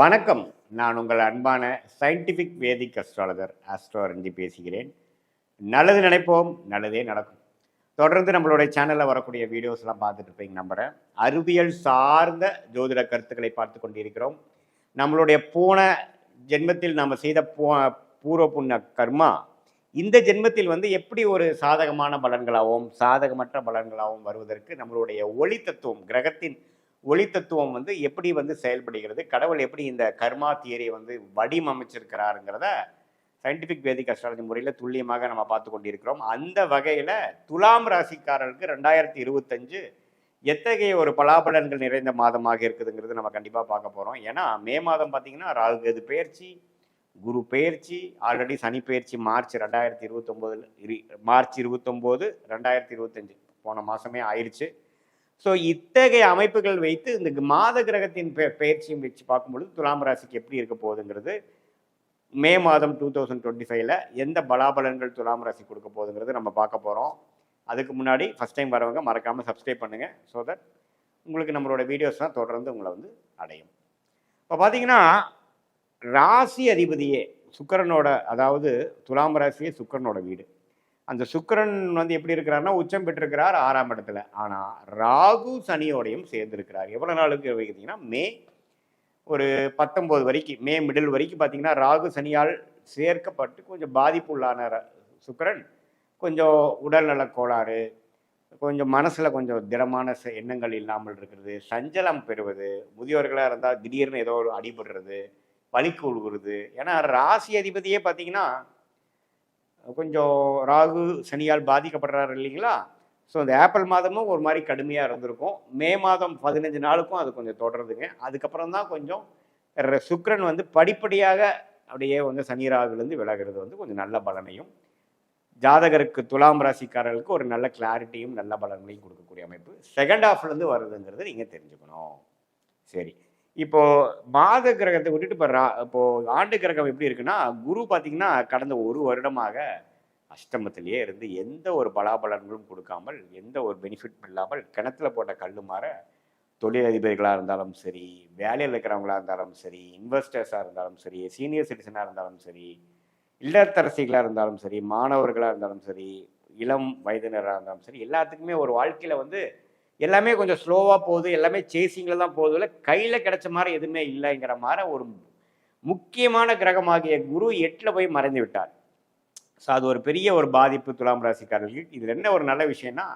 வணக்கம். நான் உங்கள் அன்பான சயின்டிஃபிக் வேதிக் அஸ்ட்ராலஜர் ஆஸ்ட்ரோ அரஞ்சி பேசுகிறேன். நல்லது நினைப்போம், நல்லதே நடக்கும். தொடர்ந்து நம்மளுடைய சேனலில் வரக்கூடிய வீடியோஸ்லாம் பார்த்துட்டு இருப்பீங்க நம்புகிறேன். அறிவியல் சார்ந்த ஜோதிட கருத்துக்களை பார்த்து கொண்டிருக்கிறோம். நம்மளுடைய போன ஜென்மத்தில் நாம் செய்த பூர்வ புண்ணிய கர்மா இந்த ஜென்மத்தில் எப்படி ஒரு சாதகமான பலன்களாகவும் சாதகமற்ற பலன்களாகவும் வருவதற்கு நம்மளுடைய ஒளி தத்துவம், கிரகத்தின் ஒளி தத்துவம் எப்படி செயல்படுகிறது, கடவுள் எப்படி இந்த கர்மா தியரியை வடிவமைச்சிருக்கிறாருங்கிறத சயின்டிஃபிக் வேதிக் அஸ்ட்ராலஜி முறையில் துல்லியமாக நம்ம பார்த்து கொண்டிருக்கிறோம். அந்த வகையில் துலாம் ராசிக்காரர்களுக்கு 2025 எத்தகைய ஒரு பலாபலன்கள் நிறைந்த மாதமாக இருக்குதுங்கிறது நம்ம கண்டிப்பாக பார்க்க போகிறோம். ஏன்னா மே மாதம் பார்த்தீங்கன்னா ராகு கேது பெயர்ச்சி, குரு பெயர்ச்சி, ஆல்ரெடி சனி பெயர்ச்சி மார்ச் 29 2025 போன மாதமே ஆயிடுச்சு. ஸோ இத்தகைய அமைப்புகள் வைத்து இந்த மாத கிரகத்தின் பெயர்ச்சியும் வச்சு பார்க்கும்பொழுது துலாம் ராசிக்கு எப்படி இருக்க போகுதுங்கிறது, மே மாதம் 2025 எந்த பலாபலன்கள் துலாம் ராசி கொடுக்க போகுதுங்கிறது நம்ம பார்க்க போகிறோம். அதுக்கு முன்னாடி ஃபஸ்ட் டைம் வரவங்க மறக்காமல் சப்ஸ்கிரைப் பண்ணுங்கள். ஸோ தட் உங்களுக்கு நம்மளோட வீடியோஸ்லாம் தொடர்ந்து உங்களை அடையும். இப்போ பார்த்தீங்கன்னா ராசி அதிபதியே சுக்கிரனோட, அதாவது துலாம் ராசியே சுக்கிரனோட வீடு. அந்த சுக்கிரன் எப்படி இருக்கிறாருன்னா உச்சம் பெற்றிருக்கிறார் 6ஆம் இடத்துல. ஆனால் ராகு சனியோடையும் சேர்ந்திருக்கிறார். எவ்வளோ நாளுக்கு வைக்கிறீங்கன்னா மே ஒரு 19 வரைக்கும், மே மிடில் வரைக்கும் பார்த்தீங்கன்னா ராகு சனியால் சேர்க்கப்பட்டு கொஞ்சம் பாதிப்பு உள்ளான சுக்கிரன் கொஞ்சம் உடல்நல கோளாறு, கொஞ்சம் மனசில் கொஞ்சம் திடமான எண்ணங்கள் இல்லாமல் இருக்கிறது, சஞ்சலம் பெறுவது, முதியோர்களாக இருந்தால் திடீர்னு ஏதோ ஒரு அடிபடுறது, வலிக்கு விழுகிறது. ஏன்னா ராசி அதிபதியே பார்த்தீங்கன்னா கொஞ்சம் ராகு சனியால் பாதிக்கப்படுறாரு இல்லைங்களா. ஸோ இந்த ஏப்ரல் மாதமும் ஒரு மாதிரி கடுமையாக இருந்திருக்கும். மே மாதம் 15 நாளுக்கும் அது கொஞ்சம் தொடருதுங்க. அதுக்கப்புறம் தான் கொஞ்சம் சுக்கிரன் படிப்படியாக அப்படியே சனி ராகுலேருந்து விலகிறது கொஞ்சம் நல்ல பலனையும், ஜாதகருக்கு துலாம் ராசிக்காரர்களுக்கு ஒரு நல்ல கிளாரிட்டியும் நல்ல பலன்களையும் கொடுக்கக்கூடிய அமைப்பு செகண்ட் ஹாஃப்லேருந்து வருதுங்கிறது நீங்கள் தெரிஞ்சுக்கணும். சரி, இப்போ மாத கிரகத்தை விட்டுட்டு இப்போ ஆண்டு கிரகம் எப்படி இருக்குன்னா, குரு பார்த்தீங்கன்னா கடந்த ஒரு வருடமாக அஷ்டமத்திலேயே இருந்து எந்த ஒரு பலாபலன்களும் கொடுக்காமல், எந்த ஒரு பெனிஃபிட் இல்லாமல் கிணத்துல போட்ட கல்லு மாற தொழிலதிபர்களாக இருந்தாலும் சரி, வேலையில் இருக்கிறவங்களா இருந்தாலும் சரி, இன்வெஸ்டர்ஸாக இருந்தாலும் சரி, சீனியர் சிட்டிசனாக இருந்தாலும் சரி, இல்லத்தரசிகளாக இருந்தாலும் சரி, மாணவர்களாக இருந்தாலும் சரி, இளம் வயதினராக இருந்தாலும் சரி, எல்லாத்துக்குமே ஒரு வாழ்க்கையில் எல்லாமே கொஞ்சம் ஸ்லோவாக போகுது, எல்லாமே சேசிங்கில் தான் போகுது, இல்லை கையில் கிடைச்ச மாதிரி எதுவுமே இல்லைங்கிற மாதிரி ஒரு முக்கியமான கிரகமாகிய குரு 8ல் போய் மறைந்து விட்டார். ஸோ அது ஒரு பெரிய ஒரு பாதிப்பு துலாம் ராசிக்காரர்களுக்கு. இதில் என்ன ஒரு நல்ல விஷயம்னா,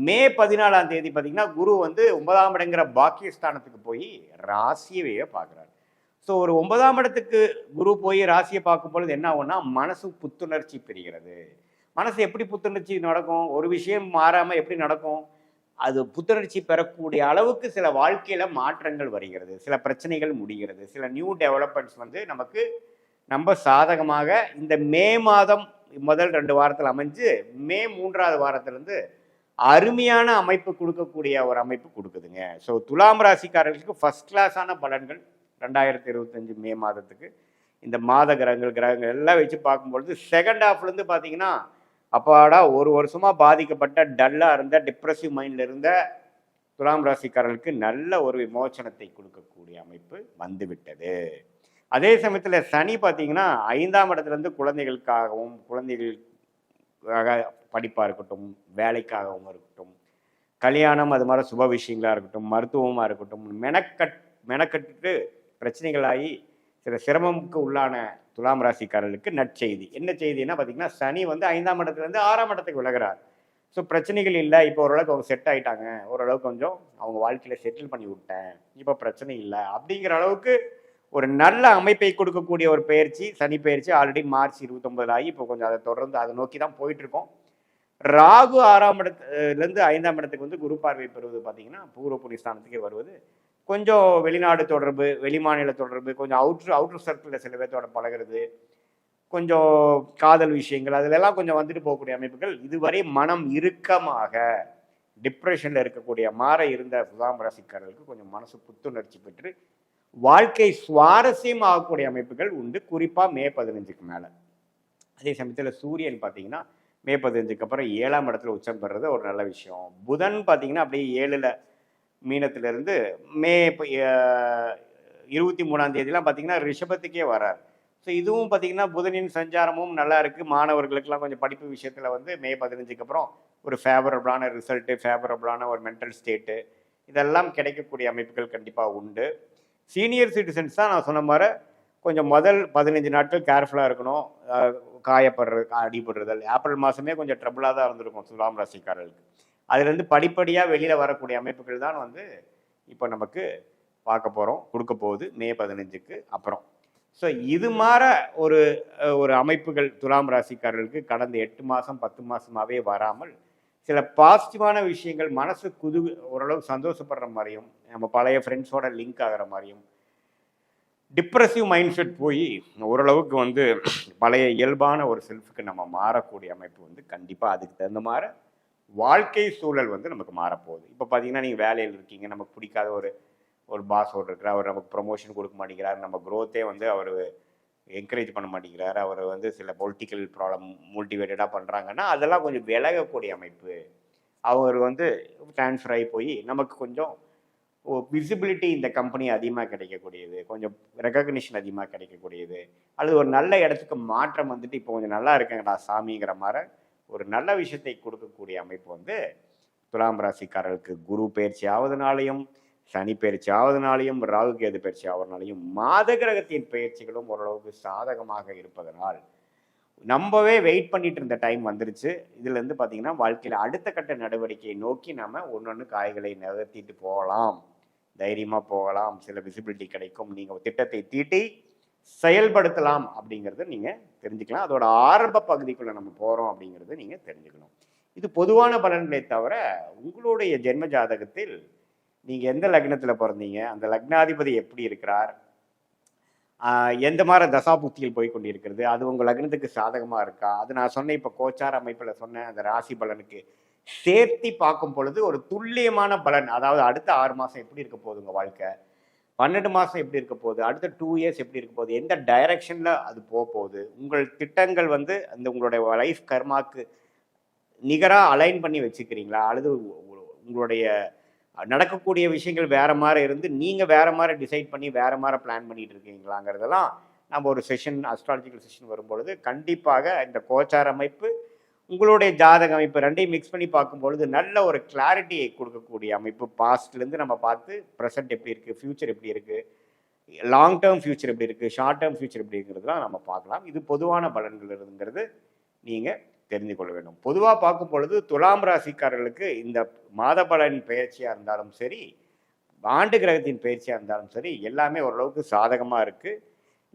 மே 14ஆம் தேதி பார்த்தீங்கன்னா குரு 9ஆம் இடங்கிற பாக்கியஸ்தானத்துக்கு போய் ராசியவே பார்க்குறாரு. ஸோ ஒரு 9ஆம் இடத்துக்கு குரு போய் ராசியை பார்க்கும் பொழுது என்ன ஆகும்னா, மனசு புத்துணர்ச்சி பெறுகிறது. மனசு எப்படி புத்துணர்ச்சி நடக்கும், ஒரு விஷயம் மாறாமல் எப்படி நடக்கும், அது புத்துணர்ச்சி பெறக்கூடிய அளவுக்கு சில வாழ்க்கையில் மாற்றங்கள் வருகிறது, சில பிரச்சனைகள் முடிகிறது, சில நியூ டெவலப்மெண்ட்ஸ் நமக்கு நம்ம சாதகமாக இந்த மே மாதம் முதல் 2 வாரத்தில் அமைஞ்சு மே 3ஆவது வாரத்திலேருந்து அருமையான அமைப்பு கொடுக்கக்கூடிய ஒரு அமைப்பு கொடுக்குதுங்க. ஸோ துலாம் ராசிக்காரர்களுக்கு ஃபஸ்ட் கிளாஸான பலன்கள் 2025 மே மாதத்துக்கு இந்த மாத கிரகங்கள் எல்லாம் வச்சு பார்க்கும்பொழுது செகண்ட் ஹாஃப்லேருந்து பார்த்தீங்கன்னா, அப்பாடா ஒரு வருஷமாக பாதிக்கப்பட்ட டல்லாக இருந்த டிப்ரெசிவ் மைண்டில் இருந்த துலாம் ராசிக்காரர்களுக்கு நல்ல ஒரு விமோச்சனத்தை கொடுக்கக்கூடிய அமைப்பு வந்துவிட்டது. அதே சமயத்தில் சனி பார்த்தீங்கன்னா 5ஆம் இடத்துலேருந்து குழந்தைகளுக்காகவும், குழந்தைகளுக்காக படிப்பாக இருக்கட்டும், வேலைக்காகவும் இருக்கட்டும், கல்யாணம் அது மாதிரி சுப விஷயங்களாக இருக்கட்டும், மருத்துவமாக இருக்கட்டும், மெனக்கட்டுட்டு பிரச்சனைகளாகி சில சிரமமுக்கு உள்ளான துலாம் ராசிக்காரர்களுக்கு நற்செய்தி. என்ன செய்தின்னா பார்த்தீங்கன்னா, சனி 5ஆம் இடத்துலேருந்து 6ஆம் இடத்துக்கு விலகிறார். ஸோ பிரச்சனைகள் இல்லை, இப்போ ஓரளவுக்கு அவங்க செட் ஆகிட்டாங்க, ஓரளவுக்கு கொஞ்சம் அவங்க வாழ்க்கையில் செட்டில் பண்ணி விட்டேன், இப்போ பிரச்சனை இல்லை அப்படிங்கிற அளவுக்கு ஒரு நல்ல அமைப்பை கொடுக்கக்கூடிய ஒரு பயிற்சி சனி பயிற்சி. ஆல்ரெடி மார்ச் 29 ஆகி இப்போ கொஞ்சம் அதை தொடர்ந்து அதை நோக்கி தான் போயிட்டுருக்கோம். ராகு 6ஆம் இடத்துலேருந்து 5ஆம் இடத்துக்கு குரு பார்வை பெறுவது பார்த்தீங்கன்னா பூர்வ புண்ணியஸ்தானத்துக்கே வருவது கொஞ்சம் வெளிநாடு தொடர்பு, வெளிமாநில தொடர்பு, கொஞ்சம் அவுட்ரு சர்க்கிளில் சில பேர்த்தோட பழகிறது, கொஞ்சம் காதல் விஷயங்கள் அதிலெல்லாம் கொஞ்சம் வந்துட்டு போகக்கூடிய அமைப்புகள். இதுவரை மனம் இறுக்கமாக டிப்ரெஷனில் இருக்கக்கூடிய இருந்த துலாம் ராசிக்காரர்களுக்கு கொஞ்சம் மனசு புத்துணர்ச்சி பெற்று வாழ்க்கை சுவாரஸ்யம் ஆகக்கூடிய அமைப்புகள் உண்டு, குறிப்பாக மே 15க்கு மேலே. அதே சமயத்தில் சூரியன் பார்த்தீங்கன்னா மே 15க்கு அப்புறம் 7ஆம் இடத்துல உச்சம் பெறுறது ஒரு நல்ல விஷயம். புதன் பார்த்தீங்கன்னா அப்படியே 7ல் மீனத்திலிருந்து மே 23ஆம் தேதிலாம் பார்த்தீங்கன்னா ரிஷபத்துக்கே வரார். ஸோ இதுவும் பார்த்தீங்கன்னா புதனின் சஞ்சாரமும் நல்லா இருக்குது. மாணவர்களுக்கெல்லாம் கொஞ்சம் படிப்பு விஷயத்தில் வந்து மே 15க்கு அப்புறம் ஒரு ஃபேவரபிளான ரிசல்ட்டு, ஃபேவரபிளான ஒரு மென்டல் ஸ்டேட்டு இதெல்லாம் கிடைக்கக்கூடிய அமைப்புகள் கண்டிப்பாக உண்டு. சீனியர் சிட்டிசன்ஸ் தான் நான் சொன்ன மாதிரி கொஞ்சம் முதல் 15 நாட்கள் கேர்ஃபுல்லாக இருக்கணும். காயப்படுறது, அடிபடுறதல், ஏப்ரல் மாதமே கொஞ்சம் ட்ரபுளாக தான் இருந்திருக்கும் துலாம் ராசிக்காரர்களுக்கு. அதுலேருந்து படிப்படியாக வெளியில் வரக்கூடிய அமைப்புகள் தான் வந்து இப்போ நமக்கு பார்க்க போகிறோம், கொடுக்க போகுது மே 15க்கு அப்புறம். ஸோ இது மாதிரி ஒரு அமைப்புகள் துலாம் ராசிக்காரர்களுக்கு கடந்த 8 மாதம் 10 மாதமாகவே வராமல் சில பாசிட்டிவான விஷயங்கள் மனசு ஓரளவு சந்தோஷப்படுற மாதிரியும், நம்ம பழைய ஃப்ரெண்ட்ஸோட லிங்க் ஆகிற மாதிரியும், டிப்ரெசிவ் மைண்ட் செட் போய் ஓரளவுக்கு வந்து பழைய இயல்பான ஒரு செல்ஃபுக்கு நம்ம மாறக்கூடிய அமைப்பு வந்து கண்டிப்பாக அதுக்கு தகுந்த மாதிரி வாழ்க்கை சூழல் வந்து நமக்கு மாறப்போகுது. இப்போ பார்த்தீங்கன்னா நீங்கள் வேலையில் இருக்கீங்க, நமக்கு பிடிக்காத ஒரு பாஸோடு இருக்கிறார், அவர் நமக்கு ப்ரொமோஷன் கொடுக்க மாட்டேங்கிறார், நம்ம க்ரோத்தே வந்து அவர் என்கரேஜ் பண்ண மாட்டேங்கிறார், அவர் வந்து சில பொலிட்டிக்கல் ப்ராப்ளம் மோட்டிவேட்டடாக பண்ணுறாங்கன்னா அதெல்லாம் கொஞ்சம் விலகக்கூடிய அமைப்பு. அவர் வந்து ட்ரான்ஸ்ஃபர் ஆகி போய் நமக்கு கொஞ்சம் விசிபிலிட்டி இந்த கம்பெனி அதிகமாக கிடைக்கக்கூடியது, கொஞ்சம் ரெகக்னிஷன் அதிகமாக கிடைக்கக்கூடியது, அல்லது ஒரு நல்ல இடத்துக்கு மாற்றம் வந்துட்டு இப்போ கொஞ்சம் நல்லா இருக்கேங்கடா சாமிங்கிற மாதிரி ஒரு நல்ல விஷயத்தை கொடுக்கக்கூடிய அமைப்பு வந்து துலாம் ராசிக்காரர்களுக்கு குரு பயிற்சி ஆவதுனாலையும், சனி பயிற்சி ஆவதுனாலையும், ராகு கேது பயிற்சி ஆவதுனாலையும், மாத கிரகத்தின் பயிற்சிகளும் ஓரளவுக்கு சாதகமாக இருப்பதனால் நம்மவே வெயிட் பண்ணிட்டு இருந்த டைம் வந்துருச்சு. இதுலேருந்து பார்த்தீங்கன்னா வாழ்க்கையில் அடுத்த கட்ட நடவடிக்கையை நோக்கி நம்ம ஒன்று காய்களை நகர்த்திட்டு போகலாம், தைரியமாக போகலாம், சில விசிபிலிட்டி கிடைக்கும், நீங்கள் திட்டத்தை தீட்டி செயல்படுத்தலாம் அப்படிங்கிறத நீங்கள் தெரிஞ்சுக்கலாம். அதோட ஆரம்ப பகுதிக்குள்ளே நம்ம போகிறோம் அப்படிங்கிறத நீங்கள் தெரிஞ்சுக்கணும். இது பொதுவான பலன்களை தவிர உங்களுடைய ஜென்ம ஜாதகத்தில் நீங்கள் எந்த லக்னத்தில் பிறந்தீங்க, அந்த லக்னாதிபதி எப்படி இருக்கிறார், எந்த மாதிரி தசாபுத்தியில் போய் கொண்டிருக்கிறது, அது உங்கள் லக்னத்துக்கு சாதகமாக இருக்கா, அது நான் சொன்னேன் இப்போ கோச்சார அமைப்பில் சொன்னேன் அந்த ராசி பலனுக்கு சேர்த்தி பார்க்கும் பொழுது ஒரு துல்லியமான பலன். அதாவது அடுத்த 6 மாதம் எப்படி இருக்க போகுது உங்கள் வாழ்க்கை, 12 மாதம் எப்படி இருக்க போகுது, அடுத்த 2 இயர்ஸ் எப்படி இருக்க போகுது, எந்த டைரக்ஷனில் அது போகுது, உங்கள் திட்டங்கள் வந்து அந்த உங்களுடைய லைஃப் கர்மாக்கு நிகராக அலைன் பண்ணி வச்சுக்கிறீங்களா, அல்லது உங்களுடைய நடக்கக்கூடிய விஷயங்கள் வேறு மாதிரி இருந்து நீங்கள் வேறு மாதிரி டிசைட் பண்ணி வேறு மாதிரி பிளான் பண்ணிகிட்டு இருக்கீங்களாங்கிறதெல்லாம் நம்ம ஒரு செஷன் அஸ்ட்ராலஜிக்கல் செஷன் வரும்பொழுது கண்டிப்பாக இந்த கோச்சார அமைப்பு உங்களுடைய ஜாதக அமைப்பு ரெண்டையும் மிக்ஸ் பண்ணி பார்க்கும்பொழுது நல்ல ஒரு கிளாரிட்டியை கொடுக்கக்கூடிய அமைப்பு. பாஸ்ட்லேருந்து நம்ம பார்த்து ப்ரெசென்ட் எப்படி இருக்குது, ஃப்யூச்சர் எப்படி இருக்குது, லாங் டேர்ம் ஃப்யூச்சர் எப்படி இருக்குது, ஷார்ட் டேர்ம் ஃப்யூச்சர் எப்படி இருக்கிறதுலாம் நம்ம பார்க்கலாம். இது பொதுவான பலன்கள் இருக்குங்கிறது நீங்கள் தெரிந்து கொள்ள வேண்டும். பொதுவாக பார்க்கும் பொழுது துலாம் ராசிக்காரர்களுக்கு இந்த மாத பலன் பயிற்சியாக இருந்தாலும் சரி, ஆண்டு கிரகத்தின் பயிற்சியாக இருந்தாலும் சரி, எல்லாமே ஓரளவுக்கு சாதகமாக இருக்குது.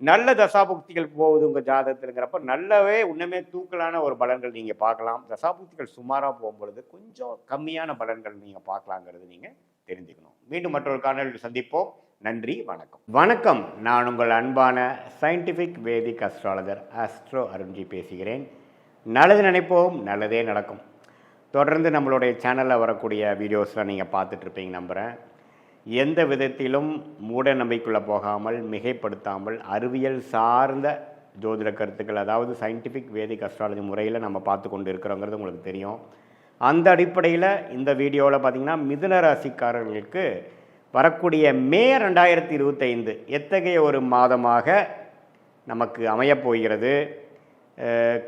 நல்ல தசாபுக்திகள் போகுது உங்கள் ஜாதகத்துங்கிறப்ப நல்லாவே இன்னுமே தூக்கலான ஒரு பலன்கள் நீங்கள் பார்க்கலாம். தசாபுக்திகள் சுமாராக போகும்பொழுது கொஞ்சம் கம்மியான பலன்கள் நீங்கள் பார்க்கலாங்கிறது நீங்கள் தெரிஞ்சுக்கணும். மீண்டும் மற்றொரு காணொலியில் சந்திப்போம். நன்றி, வணக்கம். வணக்கம், நான் உங்கள் அன்பான சயின்டிஃபிக் வேதிக் அஸ்ட்ராலஜர் ஆஸ்ட்ரோ அருண்ஜி பேசுகிறேன். நல்லது நினைப்போம், நல்லதே நடக்கும். தொடர்ந்து நம்மளுடைய சேனலில் வரக்கூடிய வீடியோஸ்லாம் நீங்கள் பார்த்துட்ருப்பீங்க நம்புகிறேன். எந்த விதத்திலும் மூட நம்பிக்கைக்குள்ளே போகாமல், மிகைப்படுத்தாமல், அறிவியல் சார்ந்த ஜோதிட கருத்துக்கள், அதாவது சயின்டிஃபிக் வேதிக் அஸ்ட்ராலஜி முறையில் நம்ம பார்த்து கொண்டு இருக்கிறோங்கிறது உங்களுக்கு தெரியும். அந்த அடிப்படையில் இந்த வீடியோவில் பார்த்திங்கன்னா மிதுன ராசிக்காரர்களுக்கு வரக்கூடிய மே 2025 எத்தகைய ஒரு மாதமாக நமக்கு அமையப்போகிறது,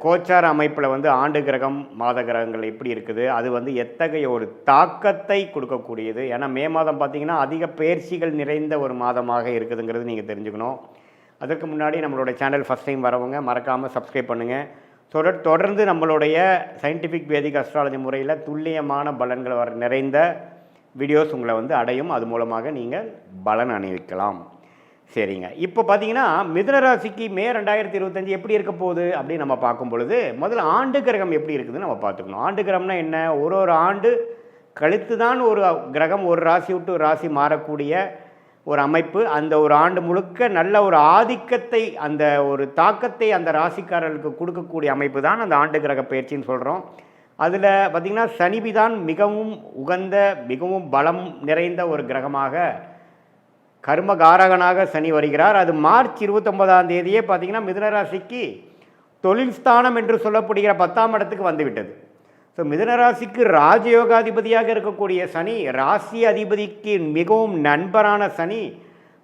கோச்சார அமைப்பில் வந்து ஆண்டு கிரகம் மாத கிரகங்கள் எப்படி இருக்குது, அது வந்து எத்தகைய ஒரு தாக்கத்தை கொடுக்கக்கூடியது. ஏன்னா மே மாதம் பார்த்திங்கன்னா அதிக பயிற்சிகள் நிறைந்த ஒரு மாதமாக இருக்குதுங்கிறது நீங்கள் தெரிஞ்சுக்கணும். அதற்கு முன்னாடி நம்மளுடைய சேனல் ஃபஸ்ட் டைம் வரவங்க மறக்காமல் சப்ஸ்கிரைப் பண்ணுங்கள். தொடர்ந்து நம்மளுடைய சயின்டிஃபிக் வேதிக் அஸ்ட்ராலஜி முறையில் துல்லியமான பலன்கள் நிறைந்த வீடியோஸ் உங்களை வந்து அடையும். அது மூலமாக நீங்கள் பலன் அணிவிக்கலாம். சரிங்க, இப்போ பார்த்தீங்கன்னா மிதுன ராசிக்கு மே 2025 எப்படி இருக்க போகுது அப்படின்னு நம்ம பார்க்கும் பொழுது முதல்ல ஆண்டு கிரகம் எப்படி இருக்குதுன்னு நம்ம பார்த்துக்கணும். ஆண்டு கிரகம்னா என்ன, ஒரு ஆண்டு கழித்து தான் ஒரு கிரகம் ஒரு ராசி விட்டு ஒரு ராசி மாறக்கூடிய ஒரு அமைப்பு. அந்த ஒரு ஆண்டு முழுக்க நல்ல ஒரு ஆதிக்கத்தை, அந்த ஒரு தாக்கத்தை அந்த ராசிக்காரர்களுக்கு கொடுக்கக்கூடிய அமைப்பு தான் அந்த ஆண்டு கிரக பயிற்சின்னு சொல்கிறோம். அதில் பார்த்திங்கன்னா சனிபிதான் மிகவும் உகந்த, மிகவும் பலம் நிறைந்த ஒரு கிரகமாக, கர்மகாரகனாக சனி வருகிறார். அது மார்ச் 29ஆம் தேதியே பார்த்திங்கன்னா மிதுனராசிக்கு தொழில் ஸ்தானம் என்று சொல்லப்படுகிற 10ஆம் இடத்துக்கு வந்துவிட்டது. ஸோ மிதுனராசிக்கு ராஜயோகாதிபதியாக இருக்கக்கூடிய சனி, ராசி அதிபதிக்கு மிகவும் நண்பரான சனி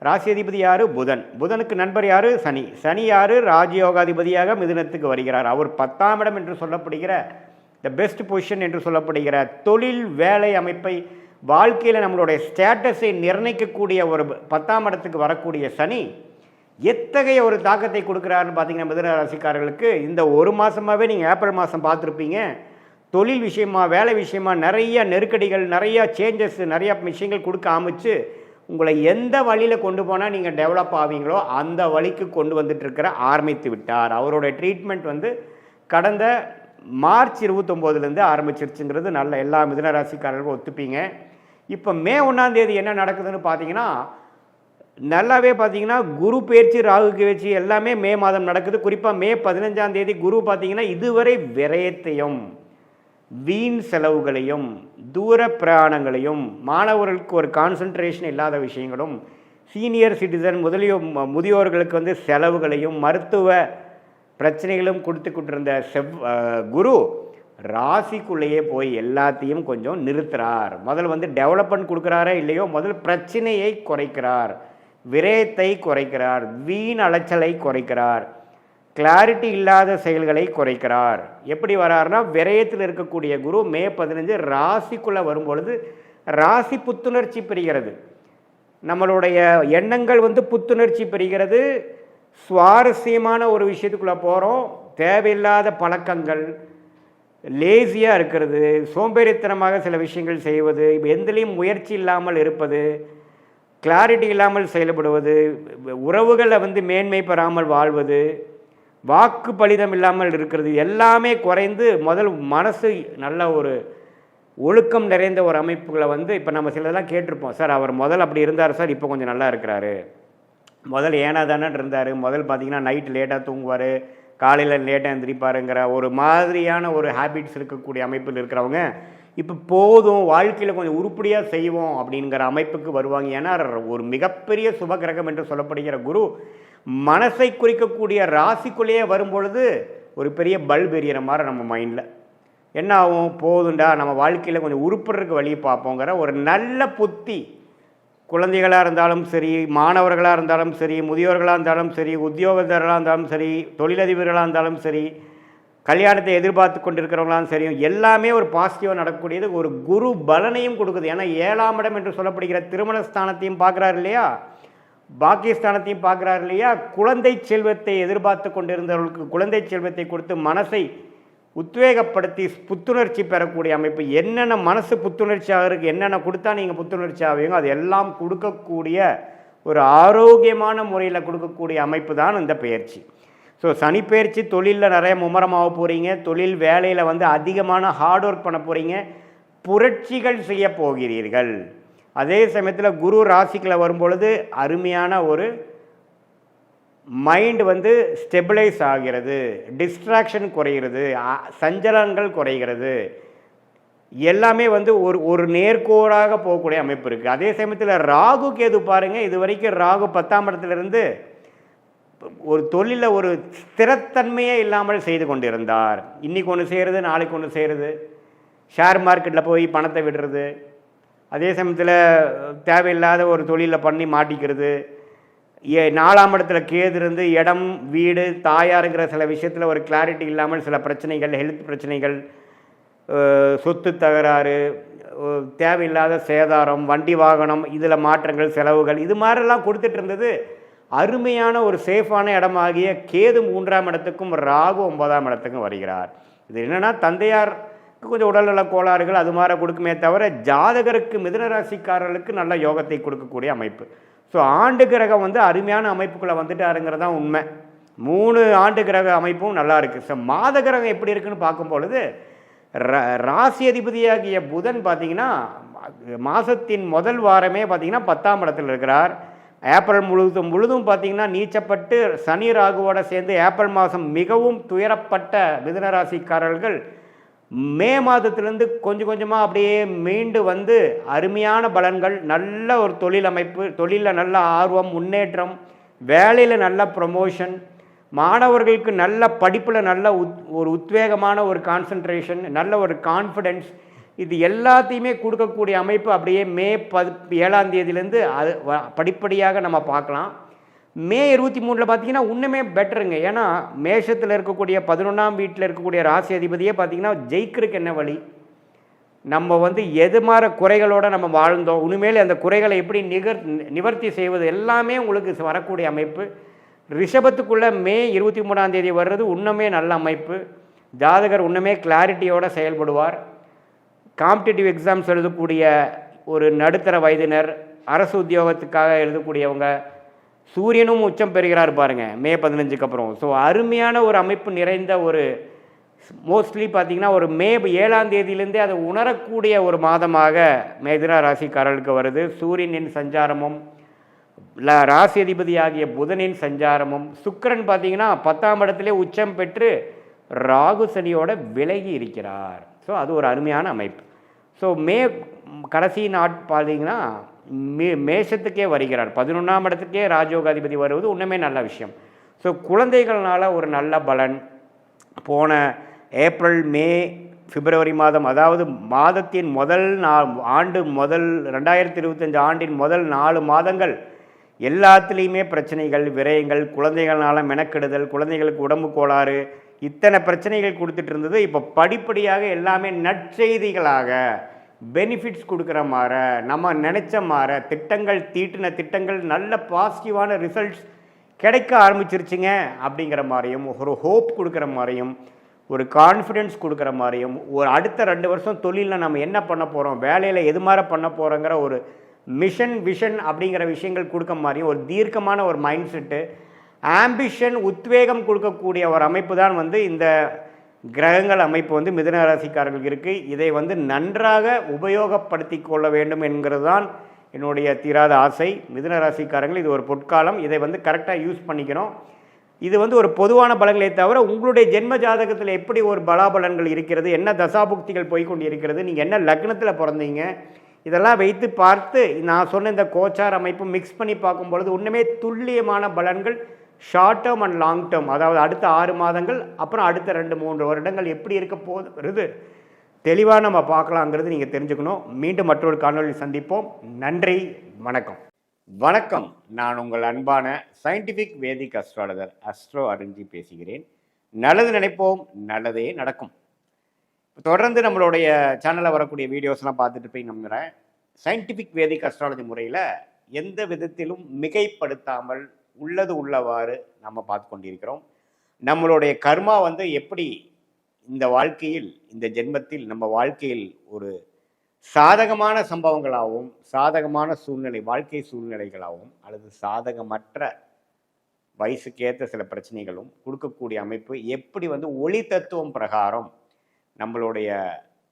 ராசி அதிபதி யார்? புதன். புதனுக்கு நண்பர் யார்? சனி. சனி யார்? ராஜயோகாதிபதியாக மிதுனத்துக்கு வருகிறார். அவர் 10ஆம் இடம் என்று சொல்லப்படுகிற த பெஸ்ட் பொசிஷன் என்று சொல்லப்படுகிற தொழில் வேலை அமைப்பை, வாழ்க்கையில் நம்மளுடைய ஸ்டேட்டஸை நிர்ணயிக்கக்கூடிய ஒரு 10ஆம் இடத்துக்கு வரக்கூடிய சனி எத்தகைய ஒரு தாக்கத்தை கொடுக்குறாருன்னு பார்த்தீங்கன்னா, மிதுன ராசிக்காரர்களுக்கு இந்த ஒரு மாதமாகவே நீங்கள் ஏப்ரல் மாதம் பார்த்துருப்பீங்க. தொழில் விஷயமா, வேலை விஷயமா நிறைய நெருக்கடிகள், நிறையா சேஞ்சஸ், நிறையா விஷயங்கள் கொடுக்க ஆரம்பிச்சு உங்களை எந்த வழியில் கொண்டு போனால் நீங்கள் டெவலப் ஆவீங்களோ அந்த வழிக்கு கொண்டு வந்துட்டுருக்கிற ஆரம்பித்து விட்டார். அவருடைய ட்ரீட்மெண்ட் வந்து கடந்த மார்ச் 29லேருந்து ஆரம்பிச்சிருச்சுங்கிறது நல்ல எல்லா மிதுன ராசிக்காரர்களுக்கும் ஒத்துப்பீங்க. இப்போ மே 1ஆம் தேதி என்ன நடக்குதுன்னு பார்த்தீங்கன்னா, நல்லாவே பார்த்தீங்கன்னா குரு பயிற்சி, ராகு பயிற்சி எல்லாமே மே மாதம் நடக்குது. குறிப்பாக மே 15ஆம் தேதி குரு பார்த்தீங்கன்னா இதுவரை விரயத்தையும், வீண் செலவுகளையும், தூர பிரயாணங்களையும், மாணவர்களுக்கு ஒரு கான்சன்ட்ரேஷன் இல்லாத விஷயங்களும், சீனியர் சிட்டிசன் முதியோர்களுக்கு வந்து செலவுகளையும், மருத்துவ பிரச்சனைகளும் கொடுத்துக்கிட்டிருந்த குரு ராசிக்குள்ளேயே போய் எல்லாத்தையும் கொஞ்சம் நிறுத்துறார். முதல் வந்து டெவலப்மெண்ட் கொடுக்குறாரா இல்லையோ, முதல் பிரச்சனையை குறைக்கிறார், விரயத்தை குறைக்கிறார், வீண் அலைச்சலை குறைக்கிறார், கிளாரிட்டி இல்லாத செயல்களை குறைக்கிறார். எப்படி வராருன்னா, விரயத்தில் இருக்கக்கூடிய குரு மே 15 ராசிக்குள்ளே வரும்பொழுது ராசி புத்துணர்ச்சி பெறுகிறது. நம்மளுடைய எண்ணங்கள் வந்து புத்துணர்ச்சி பெறுகிறது. சுவாரஸ்யமான ஒரு விஷயத்துக்குள்ளே போகிறோம். தேவையில்லாத பழக்கங்கள், லேசியாக இருக்கிறது, சோம்பேறித்தனமாக சில விஷயங்கள் செய்வது, எந்திலையும் முயற்சி இல்லாமல் இருப்பது, கிளாரிட்டி இல்லாமல் செயல்படுவது, உறவுகளை வந்து மேன்மை பெறாமல் வாழ்வது, வாக்கு பலிதம் இல்லாமல் இருக்கிறது, எல்லாமே குறைந்து முதல் மனசு நல்ல ஒரு ஒழுக்கம் நிறைந்த ஒரு அமைப்புகளை வந்து இப்போ நம்ம சிலதெல்லாம் கேட்டிருப்போம். சார் அவர் முதல் அப்படி இருந்தார் சார், இப்போ கொஞ்சம் நல்லா இருக்கிறாரு. முதல் ஏனா தானே இருந்தார். முதல் பார்த்திங்கன்னா நைட்டு லேட்டாக தூங்குவார், காலையில் லேட்டாக எழுந்திரிப்பாருங்கிற ஒரு மாதிரியான ஒரு ஹேபிட்ஸ் இருக்கக்கூடிய அமைப்பில் இருக்கிறவங்க இப்போ போதும், வாழ்க்கையில் கொஞ்சம் உருப்படியாக செய்வோம் அப்படிங்கிற அமைப்புக்கு வருவாங்க. ஏன்னா ஒரு மிகப்பெரிய சுபகிரகம் என்று சொல்லப்படுகிற குரு மனசை குறிக்கக்கூடிய ராசிக்குள்ளேயே வரும்பொழுது ஒரு பெரிய பல்ப் எறிகிற மாதிரி நம்ம மைண்டில் என்ன ஆகும், போதுண்டா நம்ம வாழ்க்கையில் கொஞ்சம் உருப்படுறதுக்கு வழியை பார்ப்போங்கிற ஒரு நல்ல புத்தி, குழந்தைகளாக இருந்தாலும் சரி, மாணவர்களாக இருந்தாலும் சரி, முதியோர்களாக இருந்தாலும் சரி, உத்தியோகத்தர்களாக இருந்தாலும் சரி, தொழிலதிபர்களாக இருந்தாலும் சரி, கல்யாணத்தை எதிர்பார்த்து கொண்டிருக்கிறவங்களாம் சரி, எல்லாமே ஒரு பாசிட்டிவாக நடக்கக்கூடியது. ஒரு குரு பலனையும் கொடுக்குது. ஏன்னா 7ஆம் இடம் என்று சொல்லப்படுகிற திருமணஸ்தானத்தையும் பார்க்குறாரு இல்லையா, பாக்கியஸ்தானத்தையும் பார்க்குறாரு இல்லையா. குழந்தை செல்வத்தை எதிர்பார்த்து கொண்டிருந்தவர்களுக்கு குழந்தை செல்வத்தை கொடுத்து மனசை உத்வேகப்படுத்தி புத்துணர்ச்சி பெறக்கூடிய அமைப்பு. என்னென்ன மனசு புத்துணர்ச்சி ஆகிறதுக்கு என்னென்ன கொடுத்தா நீங்கள் புத்துணர்ச்சி ஆவீங்க அது எல்லாம் கொடுக்கக்கூடிய ஒரு ஆரோக்கியமான முறையில் கொடுக்கக்கூடிய அமைப்பு தான் இந்த பயிற்சி. ஸோ சனி பயிற்சி தொழிலில் நிறைய மும்முரமாக போகிறீங்க, தொழில் வேலையில் வந்து அதிகமான ஹார்ட் ஒர்க் பண்ண போகிறீங்க, புரட்சிகள் செய்ய போகிறீர்கள். அதே சமயத்தில் குரு ராசிக்கில் வரும்பொழுது அருமையான ஒரு மைண்ட் வந்து ஸ்டெபிளைஸ் ஆகிறது, டிஸ்ட்ராக்ஷன் குறைகிறது, சஞ்சலங்கள் குறைகிறது, எல்லாமே வந்து ஒரு நேர்கோடாக போகக்கூடிய அமைப்பு இருக்குது. அதே சமயத்தில் ராகு கேது பாருங்கள், இது வரைக்கும் ராகு 10ஆம் இடத்துலேருந்து ஒரு தொழிலில் ஒரு ஸ்திரத்தன்மையே இல்லாமல் செய்து கொண்டிருந்தார். இன்றைக்கி ஒன்று செய்கிறது, நாளைக்கு ஒன்று செய்கிறது, ஷேர் மார்க்கெட்டில் போய் பணத்தை விடுறது, அதே சமயத்தில் தேவையில்லாத ஒரு தொழிலில் பண்ணி மாட்டிக்கிறது. 4ஆம் இடத்துல கேது இருந்து இடம், வீடு, தாயாருங்கிற சில விஷயத்தில் ஒரு கிளாரிட்டி இல்லாமல் சில பிரச்சனைகள், ஹெல்த் பிரச்சனைகள், சொத்து தகராறு, தேவையில்லாத சேதாரம், வண்டி வாகனம், இதில் மாற்றங்கள், செலவுகள், இது மாதிரிலாம் கொடுத்துட்டு இருந்தது. அருமையான ஒரு சேஃபான இடமாகிய கேது 3ஆம் இடத்துக்கும் ராகு 9ஆம் இடத்துக்கும் வருகிறார். இது என்னென்னா தந்தையாருக்கு கொஞ்சம் உடல்நல கோளாறுகள் அது மாதிரி கொடுக்குமே தவிர ஜாதகருக்கு மிதுனராசிக்காரர்களுக்கு நல்ல யோகத்தை கொடுக்கக்கூடிய அமைப்பு. ஸோ ஆண்டு கிரகம் வந்து அருமையான அமைப்புக்குள்ளே வந்துட்டாருங்கிறது தான் உண்மை. 3 ஆண்டு கிரக அமைப்பும் நல்லா இருக்குது. ஸோ மாத கிரகம் எப்படி இருக்குன்னு பார்க்கும் பொழுது ராசி அதிபதியாகிய புதன் பார்த்திங்கன்னா மாதத்தின் முதல் வாரமே பார்த்திங்கன்னா 10ஆம் இடத்தில் இருக்கிறார். ஏப்ரல் முழுதும் பார்த்திங்கன்னா நீச்சப்பட்டு சனி ராகுவோட சேர்ந்து ஏப்ரல் மாதம் மிகவும் துயரப்பட்ட மிதுனராசிக்காரர்கள் மே மாதத்திலேருந்து கொஞ்சம் கொஞ்சமாக அப்படியே மீண்டு வந்து அருமையான பலன்கள், நல்ல ஒரு தொழில் அமைப்பு, தொழிலில் நல்ல ஆர்வம், முன்னேற்றம், வேலையில் நல்ல ப்ரமோஷன், மாணவர்களுக்கு நல்ல படிப்பில் நல்ல ஒரு உத்வேகமான ஒரு கான்சன்ட்ரேஷன், நல்ல ஒரு கான்ஃபிடென்ஸ், இது எல்லாத்தையுமே கொடுக்கக்கூடிய அமைப்பு அப்படியே மே 7ஆம் தேதியிலேருந்து அது படிப்படியாக நம்ம பார்க்கலாம். மே 23 பார்த்தீங்கன்னா இன்னுமே பெட்டருங்க. ஏன்னா மேஷத்தில் இருக்கக்கூடிய 11ஆம் வீட்டில் இருக்கக்கூடிய ராசி அதிபதியே பார்த்தீங்கன்னா ஜெயிக்கிறதுக்கு என்ன வழி, நம்ம வந்து எது மாதிரி குறைகளோடு நம்ம வாழ்ந்தோம், இனிமேல் அந்த குறைகளை எப்படி நிவர்த்தி செய்வது எல்லாமே உங்களுக்கு வரக்கூடிய அமைப்பு. ரிஷபத்துக்குள்ளே மே 23ஆம் தேதி வர்றது இன்னுமே நல்ல அமைப்பு. ஜாதகர் இன்னுமே கிளாரிட்டியோடு செயல்படுவார். காம்படிட்டிவ் எக்ஸாம்ஸ் எழுதக்கூடிய ஒரு நடுத்தர வயதினர், அரசு உத்தியோகத்துக்காக எழுதக்கூடியவங்க, சூரியனும் உச்சம் பெறுகிறார் பாருங்கள் மே 15க்கு அப்புறம். ஸோ அருமையான ஒரு அமைப்பு நிறைந்த ஒரு மோஸ்ட்லி பார்த்திங்கன்னா ஒரு மே 7ஆம் தேதியிலேருந்தே அதை உணரக்கூடிய ஒரு மாதமாக மிதுன ராசிக்காரர்களுக்கு வருது. சூரியனின் சஞ்சாரமும் ராசி அதிபதியாகிய புதனின் சஞ்சாரமும், சுக்கிரன் பார்த்திங்கன்னா 10ஆம் இடத்திலே உச்சம் பெற்று ராகு சனியோட விலகி இருக்கிறார். ஸோ அது ஒரு அருமையான அமைப்பு. ஸோ மே கடைசி பார்த்திங்கன்னா மேஷத்துக்கே வருகிறார். 11ஆம் இடத்துக்கே ராஜயோகாதிபதி வருவது இன்னுமே நல்ல விஷயம். ஸோ குழந்தைகள்னால ஒரு நல்ல பலன். போன ஏப்ரல் மே பிப்ரவரி மாதம், அதாவது மாதத்தின் முதல் ஆண்டு 2025 ஆண்டின் முதல் 4 மாதங்கள் எல்லாத்துலேயுமே பிரச்சனைகள், விரயங்கள், குழந்தைகள்னால மெனக்கெடுதல், குழந்தைகளுக்கு உடம்பு கோளாறு, இத்தனை பிரச்சனைகள் கொடுத்துட்டு இருந்தது. இப்போ படிப்படியாக எல்லாமே நற்செய்திகளாக பெனிஃபிட்ஸ் கொடுக்குற மாதிரி, நம்ம நினச்ச மாதிரி திட்டங்கள் தீட்டின திட்டங்கள் நல்ல பாசிட்டிவான ரிசல்ட்ஸ் கிடைக்க ஆரம்பிச்சிருச்சுங்க அப்படிங்கிற மாதிரியும், ஒரு ஹோப் கொடுக்குற மாதிரியும், ஒரு கான்ஃபிடென்ஸ் கொடுக்குற மாதிரியும், ஒரு அடுத்த 2 வருஷம் தொழிலில் நம்ம என்ன பண்ண போகிறோம், வேலையில் எது மாதிரி பண்ண போகிறோங்கிற ஒரு விஷன் அப்படிங்கிற விஷயங்கள் கொடுக்க மாதிரியும், ஒரு தீர்க்கமான ஒரு மைண்ட் செட்டு, ஆம்பிஷன், உத்வேகம் கொடுக்கக்கூடிய ஒரு அமைப்பு தான் வந்து இந்த கிரகங்கள் அமைப்பு வந்து மிதுன ராசிக்காரர்களுக்கு இருக்குது. இதை வந்து நன்றாக உபயோகப்படுத்தி கொள்ள வேண்டும் என்கிறது தான் என்னுடைய தீராத ஆசை. மிதுன ராசிக்காரங்கள் இது ஒரு பொற்காலம், இதை வந்து கரெக்டாக யூஸ் பண்ணிக்கணும். இது வந்து ஒரு பொதுவான பலன்களை தவிர உங்களுடைய ஜென்ம ஜாதகத்தில் எப்படி ஒரு பலாபலன்கள் இருக்கிறது, என்ன தசாபுக்திகள் போய்கொண்டு இருக்கிறது, நீங்கள் என்ன லக்னத்தில் பிறந்தீங்க, இதெல்லாம் வைத்து பார்த்து நான் சொன்ன இந்த கோச்சார் அமைப்பு மிக்ஸ் பண்ணி பார்க்கும்பொழுது இன்னுமே துல்லியமான பலன்கள் short term and long term, அதாவது அடுத்த 6 மாதங்கள் அப்புறம் அடுத்த 2-3 வருடங்கள் எப்படி இருக்க போகுதுங்கிறது தெளிவாக நம்ம பார்க்கலாங்கிறது நீங்கள் தெரிஞ்சுக்கணும். மீண்டும் மற்றொரு காணொலியில் சந்திப்போம். நன்றி, வணக்கம். வணக்கம், நான் உங்கள் அன்பான சயின்டிஃபிக் வேதிக் அஸ்ட்ராலஜர் அஸ்ட்ரோ அருஞ்சி பேசுகிறேன். நல்லது நினைப்போம், நல்லதே நடக்கும். தொடர்ந்து நம்மளுடைய சேனலில் வரக்கூடிய வீடியோஸ்லாம் பார்த்துட்டு போய் நம்புகிறேன். சயின்டிஃபிக் வேதிக் அஸ்ட்ராலஜி முறையில் எந்த விதத்திலும் மிகைப்படுத்தாமல் உள்ளது உள்ளவாறு நம்ம பார்த்து கொண்டிருக்கிறோம். நம்மளுடைய கர்மா வந்து எப்படி இந்த வாழ்க்கையில், இந்த ஜென்மத்தில் நம்ம வாழ்க்கையில் ஒரு சாதகமான சம்பவங்களாகவும், சாதகமான சூழ்நிலை, வாழ்க்கை சூழ்நிலைகளாகவும், அல்லது சாதகமற்ற வயசுக்கேற்ற சில பிரச்சனைகளும் கொடுக்கக்கூடிய அமைப்பு எப்படி வந்து ஒளி தத்துவம் பிரகாரம் நம்மளுடைய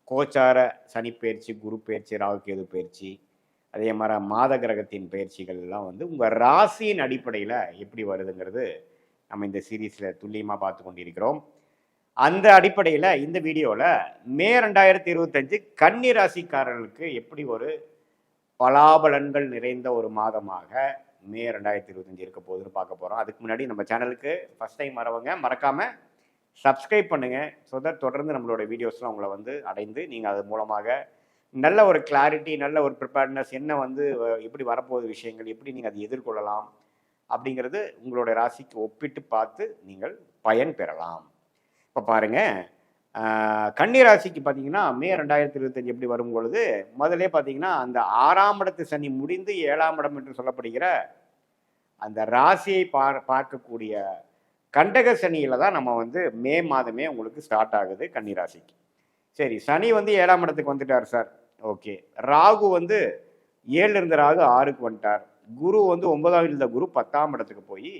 கோச்சார சனி பயிற்சி, குரு பயிற்சி, ராகு கேது பயிற்சி, அதே மாதிரி மாத கிரகத்தின் பயிற்சிகள் எல்லாம் வந்து உங்கள் ராசியின் அடிப்படையில் எப்படி வருதுங்கிறது நம்ம இந்த சீரீஸில் துல்லியமாக பார்த்து கொண்டிருக்கிறோம். அந்த அடிப்படையில் இந்த வீடியோவில் மே 2025 கன்னி ராசிக்காரர்களுக்கு எப்படி ஒரு பலாபலன்கள் நிறைந்த ஒரு மாதமாக மே 2025 இருக்க போகுதுன்னு பார்க்க போகிறோம். அதுக்கு முன்னாடி நம்ம சேனலுக்கு ஃபஸ்ட் டைம் வரவங்க மறக்காமல் சப்ஸ்கிரைப் பண்ணுங்கள். ஸோ தட் தொடர்ந்து நம்மளோட வீடியோஸ்லாம் உங்களை வந்து அடைந்து நீங்கள் அது மூலமாக நல்ல ஒரு கிளாரிட்டி, நல்ல ஒரு ப்ரிப்பேர்ட்னஸ், என்ன வந்து எப்படி வரப்போகுது விஷயங்கள், எப்படி நீங்கள் அதை எதிர்கொள்ளலாம் அப்படிங்கிறது உங்களோட ராசிக்கு ஒப்பிட்டு பார்த்து நீங்கள் பயன் பெறலாம். இப்போ பாருங்கள், கன்னி ராசிக்கு பார்த்தீங்கன்னா மே 2025 எப்படி வரும் பொழுது முதலே பார்த்தீங்கன்னா அந்த 6ஆம் இடத்து சனி முடிந்து 7ஆம் இடம் என்று சொல்லப்படுகிற அந்த ராசியை பார்க்கக்கூடிய கண்டக சனியில் தான் நம்ம வந்து மே மாதமே உங்களுக்கு ஸ்டார்ட் ஆகுது கன்னி ராசிக்கு. சரி, சனி வந்து 7ஆம் இடத்துக்கு வந்துட்டார் சார், ஓகே. ராகு வந்து 7 இருந்த ராகு 6க்கு வந்துட்டார். குரு வந்து 9ஆம் இருந்த குரு 10ஆம் இடத்துக்கு போய்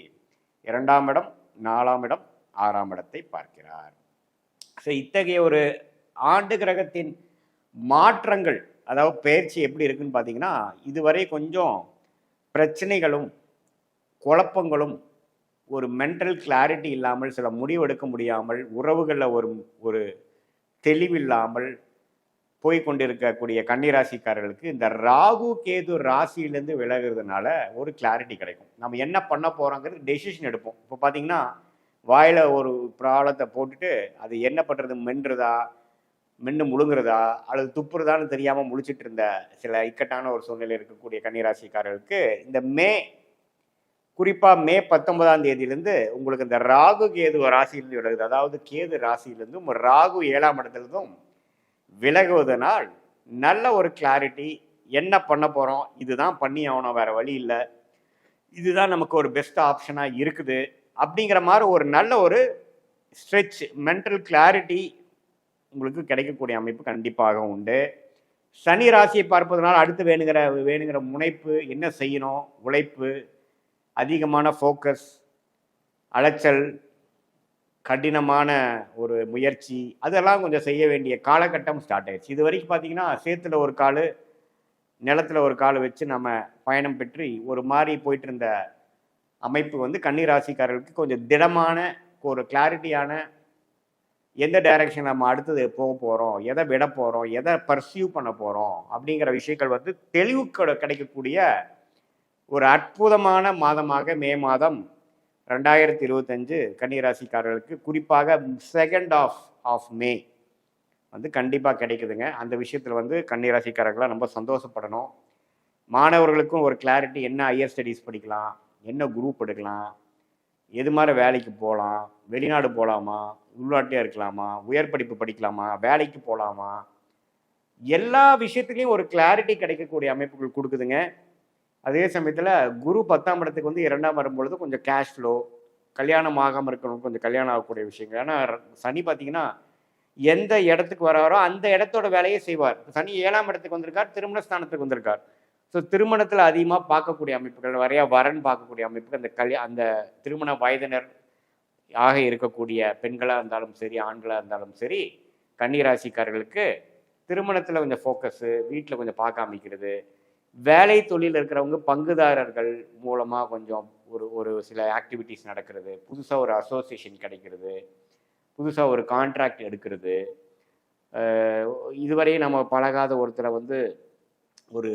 2ஆம் இடம், 4ஆம் இடம், 6ஆம் இடத்தை பார்க்கிறார். ஸோ இத்தகைய ஒரு ஆண்டு கிரகத்தின் மாற்றங்கள், அதாவது பயிற்சி எப்படி இருக்குன்னு பார்த்தீங்கன்னா, இதுவரை கொஞ்சம் பிரச்சனைகளும் குழப்பங்களும், ஒரு மென்டல் கிளாரிட்டி இல்லாமல், சில முடிவெடுக்க முடியாமல், உறவுகளில் ஒரு தெளிவில்லாமல் போய்கொண்டிருக்கக்கூடிய கன்னிராசிக்காரர்களுக்கு இந்த ராகு கேது ராசியிலேருந்து விலகிறதுனால ஒரு கிளாரிட்டி கிடைக்கும். நம்ம என்ன பண்ண போகிறோங்கிறது டெசிஷன் எடுப்போம். இப்போ பார்த்தீங்கன்னா வாயில் ஒரு ப்ராப்ளத்தை போட்டுட்டு அது என்ன பண்ணுறது, மென்றதா, மென்று முழுங்குறதா அல்லது துப்புறதான்னு தெரியாமல் முழிச்சிட்டு இருந்த சில இக்கட்டான ஒரு சூழ்நிலை இருக்கக்கூடிய கன்னிராசிக்காரர்களுக்கு இந்த குறிப்பாக மே 19ஆம் தேதியிலேருந்து உங்களுக்கு இந்த ராகு கேது ராசியிலிருந்து விலகுது. அதாவது கேது ராசியிலிருந்தும் ராகு 7ஆம் இடத்துலேருந்தும் விலகுவதனால் நல்ல ஒரு கிளாரிட்டி, என்ன பண்ண போகிறோம், இதுதான் பண்ணி ஆகணும், வேறு வழி இல்லை, இதுதான் நமக்கு ஒரு பெஸ்ட் ஆப்ஷனாக இருக்குது அப்படிங்கிற மாதிரி ஒரு நல்ல ஒரு ஸ்ட்ரெச் மென்டல் கிளாரிட்டி உங்களுக்கு கிடைக்கக்கூடிய அமைப்பு கண்டிப்பாக உண்டு. சனி ராசியை பார்ப்பதனால் அடுத்து வேணுங்கிற முனைப்பு, என்ன செய்யணும், உழைப்பு, அதிகமான ஃபோக்கஸ், அலைச்சல், கடினமான ஒரு முயற்சி, அதெல்லாம் கொஞ்சம் செய்ய வேண்டிய காலகட்டம் ஸ்டார்ட் ஆயிடுச்சு. இது வரைக்கும் பார்த்தீங்கன்னா சேத்துல ஒரு கால் நிலத்தில் ஒரு கால் வச்சு நம்ம பயணம் பெற்று ஒரு மாதிரி போயிட்டு இருந்த அமைப்பு வந்து கன்னிராசிக்காரர்களுக்கு கொஞ்சம் திடமான ஒரு கிளாரிட்டியான எந்த டைரக்ஷன் நம்ம அடுத்தது போக போகிறோம், எதை விட போகிறோம், எதை பர்சியூ பண்ண போகிறோம் அப்படிங்கிற விஷயங்கள் வந்து தெளிவு கிடைக்கக்கூடிய ஒரு அற்புதமான மாதமாக மே மாதம் 2025 கன்னிராசிக்காரர்களுக்கு குறிப்பாக செகண்ட் ஆஃப் மே வந்து கண்டிப்பாக கிடைக்குதுங்க. அந்த விஷயத்தில் வந்து கன்னிராசிக்காரர்களாக ரொம்ப சந்தோஷப்படணும். மாணவர்களுக்கும் ஒரு கிளாரிட்டி, என்ன ஹையர் ஸ்டடீஸ் படிக்கலாம், என்ன குரூப் எடுக்கலாம், எது மாதிரி வேலைக்கு போகலாம், வெளிநாடு போகலாமா, உள்நாட்டிலே இருக்கலாமா, உயர் படிப்பு படிக்கலாமா, வேலைக்கு போகலாமா, எல்லா விஷயத்துலையும் ஒரு கிளாரிட்டி கிடைக்கக்கூடிய அமைப்புகள் கொடுக்குதுங்க. அதே சமயத்தில் குரு 10ஆம் இடத்துக்கு வந்து 2ஆம் வரும்பொழுது கொஞ்சம் கேஷ் ஃப்ளோ, கல்யாணம் ஆகாமல் இருக்கணும், கொஞ்சம் கல்யாணம் ஆகக்கூடிய விஷயங்கள். ஏன்னா சனி பார்த்தீங்கன்னா எந்த இடத்துக்கு வராரோ அந்த இடத்தோட வேலையை செய்வார். சனி 7ஆம் இடத்துக்கு வந்திருக்கார், திருமண ஸ்தானத்துக்கு வந்திருக்கார். ஸோ திருமணத்தில் அதிகமாக பார்க்கக்கூடிய அமைப்புகள், நிறையா வரன் பார்க்கக்கூடிய அமைப்புகள், அந்த திருமண வயதினர் ஆக இருக்கக்கூடிய பெண்களாக இருந்தாலும் சரி, ஆண்களாக இருந்தாலும் சரி, கன்னிராசிக்காரர்களுக்கு திருமணத்தில் கொஞ்சம் ஃபோக்கஸு, வீட்டில் கொஞ்சம் பார்க்க அமைக்கிறது, வேலை தொழில் இருக்கிறவங்க பங்குதாரர்கள் மூலமாக கொஞ்சம் ஒரு சில ஆக்டிவிட்டீஸ் நடக்கிறது, புதுசாக ஒரு அசோசியேஷன் கிடைக்கிறது, புதுசாக ஒரு கான்ட்ராக்ட் எடுக்கிறது, இதுவரை நம்ம பழகாத ஒருத்தரை வந்து ஒரு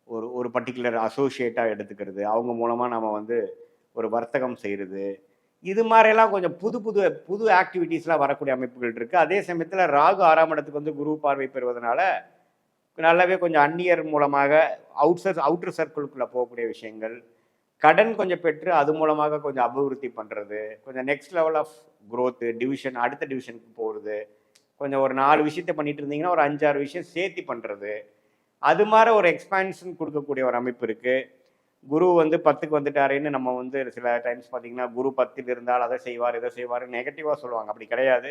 ஒரு ஒரு பர்டிகுலர் அசோசியேட்டாக எடுத்துக்கிறது, அவங்க மூலமாக நம்ம வந்து ஒரு வர்த்தகம் செய்கிறது, இது மாதிரியெல்லாம் கொஞ்சம் புது ஆக்டிவிட்டீஸ்லாம் வரக்கூடிய அமைப்புகள் இருக்குது. அதே சமயத்தில் ராகு 6ஆம் இடத்துக்கு வந்து குரு பார்வை பெறுவதனால நல்லாவே கொஞ்சம் அந்நியர் மூலமாக அவுட்டர் சர்க்கிள்குள்ளே போகக்கூடிய விஷயங்கள், கடன் கொஞ்சம் பெற்று அது மூலமாக கொஞ்சம் அபிவிருத்தி பண்ணுறது, கொஞ்சம் next level of growth, division, அடுத்த டிவிஷனுக்கு போகிறது, கொஞ்சம் ஒரு 4 விஷயத்த பண்ணிட்டு இருந்தீங்கன்னா ஒரு 5-6 விஷயம் சேர்த்தி பண்ணுறது, அது மாதிரி ஒரு எக்ஸ்பான்ஷன் கொடுக்கக்கூடிய ஒரு அமைப்பு இருக்குது. குரு வந்து 10க்கு வந்துட்டாருன்னு நம்ம வந்து சில டைம்ஸ் பார்த்தீங்கன்னா குரு 10ல் இருந்தால் அதை செய்வார் இதை செய்வார் நெகட்டிவாக சொல்லுவாங்க. அப்படி கிடையாது.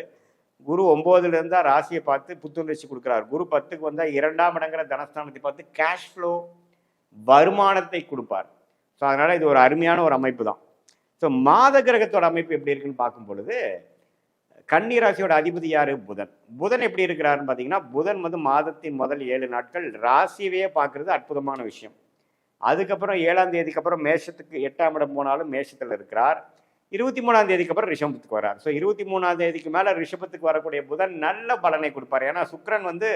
குரு 9ல் இருந்தால் ராசியை பார்த்து புத்துணர்ச்சி கொடுக்குறாரு. குரு 10க்கு வந்தால் 2ஆம் இடங்கிற தனஸ்தானத்தை பார்த்து கேஷ் ஃப்ளோ, வருமானத்தை கொடுப்பார். ஸோ அதனால் இது ஒரு அருமையான ஒரு அமைப்பு தான். ஸோ மாத கிரகத்தோட அமைப்பு எப்படி இருக்குன்னு பார்க்கும் பொழுது, கன்னி ராசியோட அதிபதி யார்? புதன். புதன் எப்படி இருக்கிறாருன்னு பார்த்தீங்கன்னா, புதன் வந்து மாதத்தின் முதல் 7 நாட்கள் ராசியவே பார்க்குறது அற்புதமான விஷயம். அதுக்கப்புறம் 7ஆம் தேதிக்கு அப்புறம் மேஷத்துக்கு 8ஆம் இடம் போனாலும் மேஷத்தில் இருக்கிறார். 23ஆம் தேதிக்கு அப்புறம் ரிஷபத்துக்கு வரார். ஸோ 23ஆம் தேதிக்கு மேலே ரிஷபத்துக்கு வரக்கூடிய புதன் நல்ல பலனை கொடுப்பார். ஏன்னா சுக்கிரன் வந்து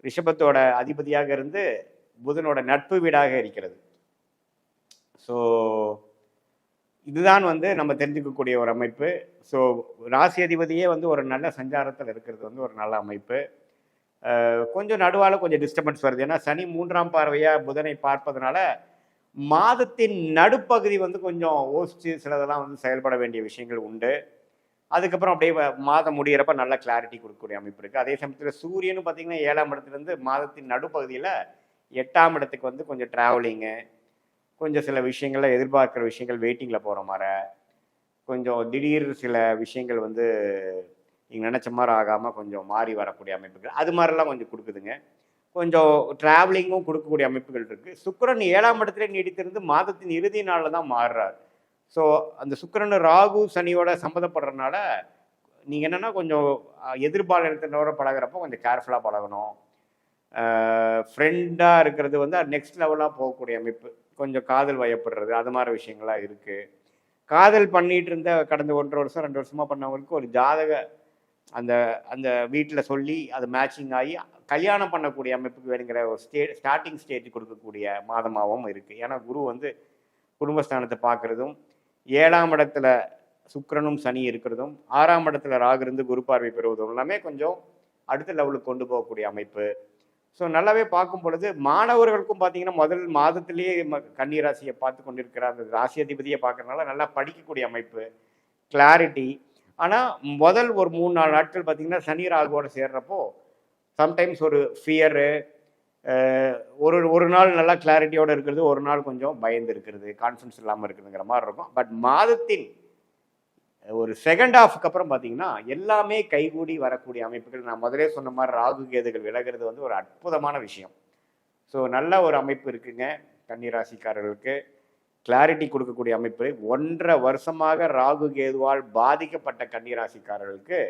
ரிஷபத்தோட அதிபதியாக இருந்து புதனோட நட்பு வீடாக இருக்கிறது. ஸோ இதுதான் வந்து நம்ம தெரிஞ்சுக்கக்கூடிய ஒரு அமைப்பு. ஸோ ராசி அதிபதியே வந்து ஒரு நல்ல சஞ்சாரத்தில் இருக்கிறது வந்து ஒரு நல்ல அமைப்பு. கொஞ்சம் நடுவால் கொஞ்சம் டிஸ்டர்பன்ஸ் வருது. ஏன்னா சனி 3ஆம் பார்வையாக புதனை பார்ப்பதனால மாதத்தின் நடுப்பகுதி வந்து கொஞ்சம் யோசித்து சிலதெல்லாம் வந்து செயல்பட வேண்டிய விஷயங்கள் உண்டு. அதுக்கப்புறம் அப்படியே மாதம் முடிகிறப்ப நல்ல கிளாரிட்டி கொடுக்கக்கூடிய அமைப்பு இருக்குது. அதே சமயத்தில் சூரியனும் பார்த்திங்கன்னா 7ஆம் இடத்துலேருந்து மாதத்தின் நடுப்பகுதியில் 8ஆம் இடத்துக்கு வந்து கொஞ்சம் ட்ராவலிங்கு, கொஞ்சம் சில விஷயங்கள்ல எதிர்பார்க்குற விஷயங்கள் வெயிட்டிங்கில் போகிற மாதிரி, கொஞ்சம் திடீர் சில விஷயங்கள் வந்து நீங்கள் நினச்ச மாதிரி ஆகாமல் கொஞ்சம் மாறி வரக்கூடிய அமைப்புகள், அது மாதிரிலாம் கொஞ்சம் கொடுக்குதுங்க. கொஞ்சம் ட்ராவலிங்கும் கொடுக்கக்கூடிய அமைப்புகள் இருக்குது. சுக்கிரன் 7ஆம் இடத்துல நீடித்திருந்து மாதத்தின் இறுதி நாளில் தான் மாறுறார். ஸோ அந்த சுக்கிரன் ராகு சனியோட சம்மந்தப்படுறதுனால நீங்கள் என்னென்னா கொஞ்சம் எதிர்பாலினத்தினோட பழகிறப்போ கொஞ்சம் கேர்ஃபுல்லாக பழகணும். ஃப்ரெண்டாக இருக்கிறது வந்து நெக்ஸ்ட் லெவலாக போகக்கூடிய அமைப்பு. கொஞ்சம் காதல் வயப்படுறது, அது மாதிரி விஷயங்கள்லாம் இருக்குது. காதல் பண்ணிகிட்டு இருந்த கடந்த 1.5 வருஷம் 2 வருஷமாக பண்ணவங்களுக்கு ஒரு ஜாதக அந்த அந்த வீட்டில் சொல்லி அது மேட்சிங் ஆகி கல்யாணம் பண்ணக்கூடிய அமைப்புக்கு வேணுங்கிற ஒரு ஸ்டார்டிங் ஸ்டேஜ் கொடுக்கக்கூடிய மாதமாகவும் இருக்குது. ஏன்னா குரு வந்து குடும்பஸ்தானத்தை பார்க்குறதும், 7ஆம் இடத்துல சுக்கிரனும் சனி இருக்கிறதும், 6ஆம் இடத்துல ராகு இருந்து குரு பார்வை பெறுவதும் எல்லாமே கொஞ்சம் அடுத்த லெவலுக்கு கொண்டு போகக்கூடிய அமைப்பு. ஸோ நல்லாவே பார்க்கும் பொழுது மாணவர்களுக்கும் பார்த்தீங்கன்னா முதல் மாதத்திலேயே கன்னி ராசியை பார்த்து கொண்டிருக்கிற அந்த ராசி அதிபதியை பார்க்கறதுனால நல்லா படிக்கக்கூடிய அமைப்பு, கிளாரிட்டி. ஆனால் முதல் ஒரு 3-4 நாட்கள் பார்த்தீங்கன்னா சனி ராகுவோட சேர்றப்போ சம்டைம்ஸ் ஒரு ஃபியரு, ஒரு நாள் நல்லா கிளாரிட்டியோடு இருக்கிறது, ஒரு நாள் கொஞ்சம் பயந்து இருக்கிறது, கான்ஃபிடன்ஸ் இல்லாமல் இருக்குதுங்கிற மாதிரி இருக்கும். பட் மாதத்தின் ஒரு செகண்ட் ஹாஃப்க்கு அப்புறம் பார்த்தீங்கன்னா எல்லாமே கைகூடி வரக்கூடிய அமைப்புகள். நான் முதலே சொன்ன மாதிரி ராகு கேதுகள் விலகிறது வந்து ஒரு அற்புதமான விஷயம். ஸோ நல்ல ஒரு அமைப்பு இருக்குங்க கன்னிராசிக்காரர்களுக்கு. கிளாரிட்டி கொடுக்கக்கூடிய அமைப்பு. 1.5 வருஷமாக ராகு கேதுவால் பாதிக்கப்பட்ட கன்னிராசிக்காரர்களுக்கு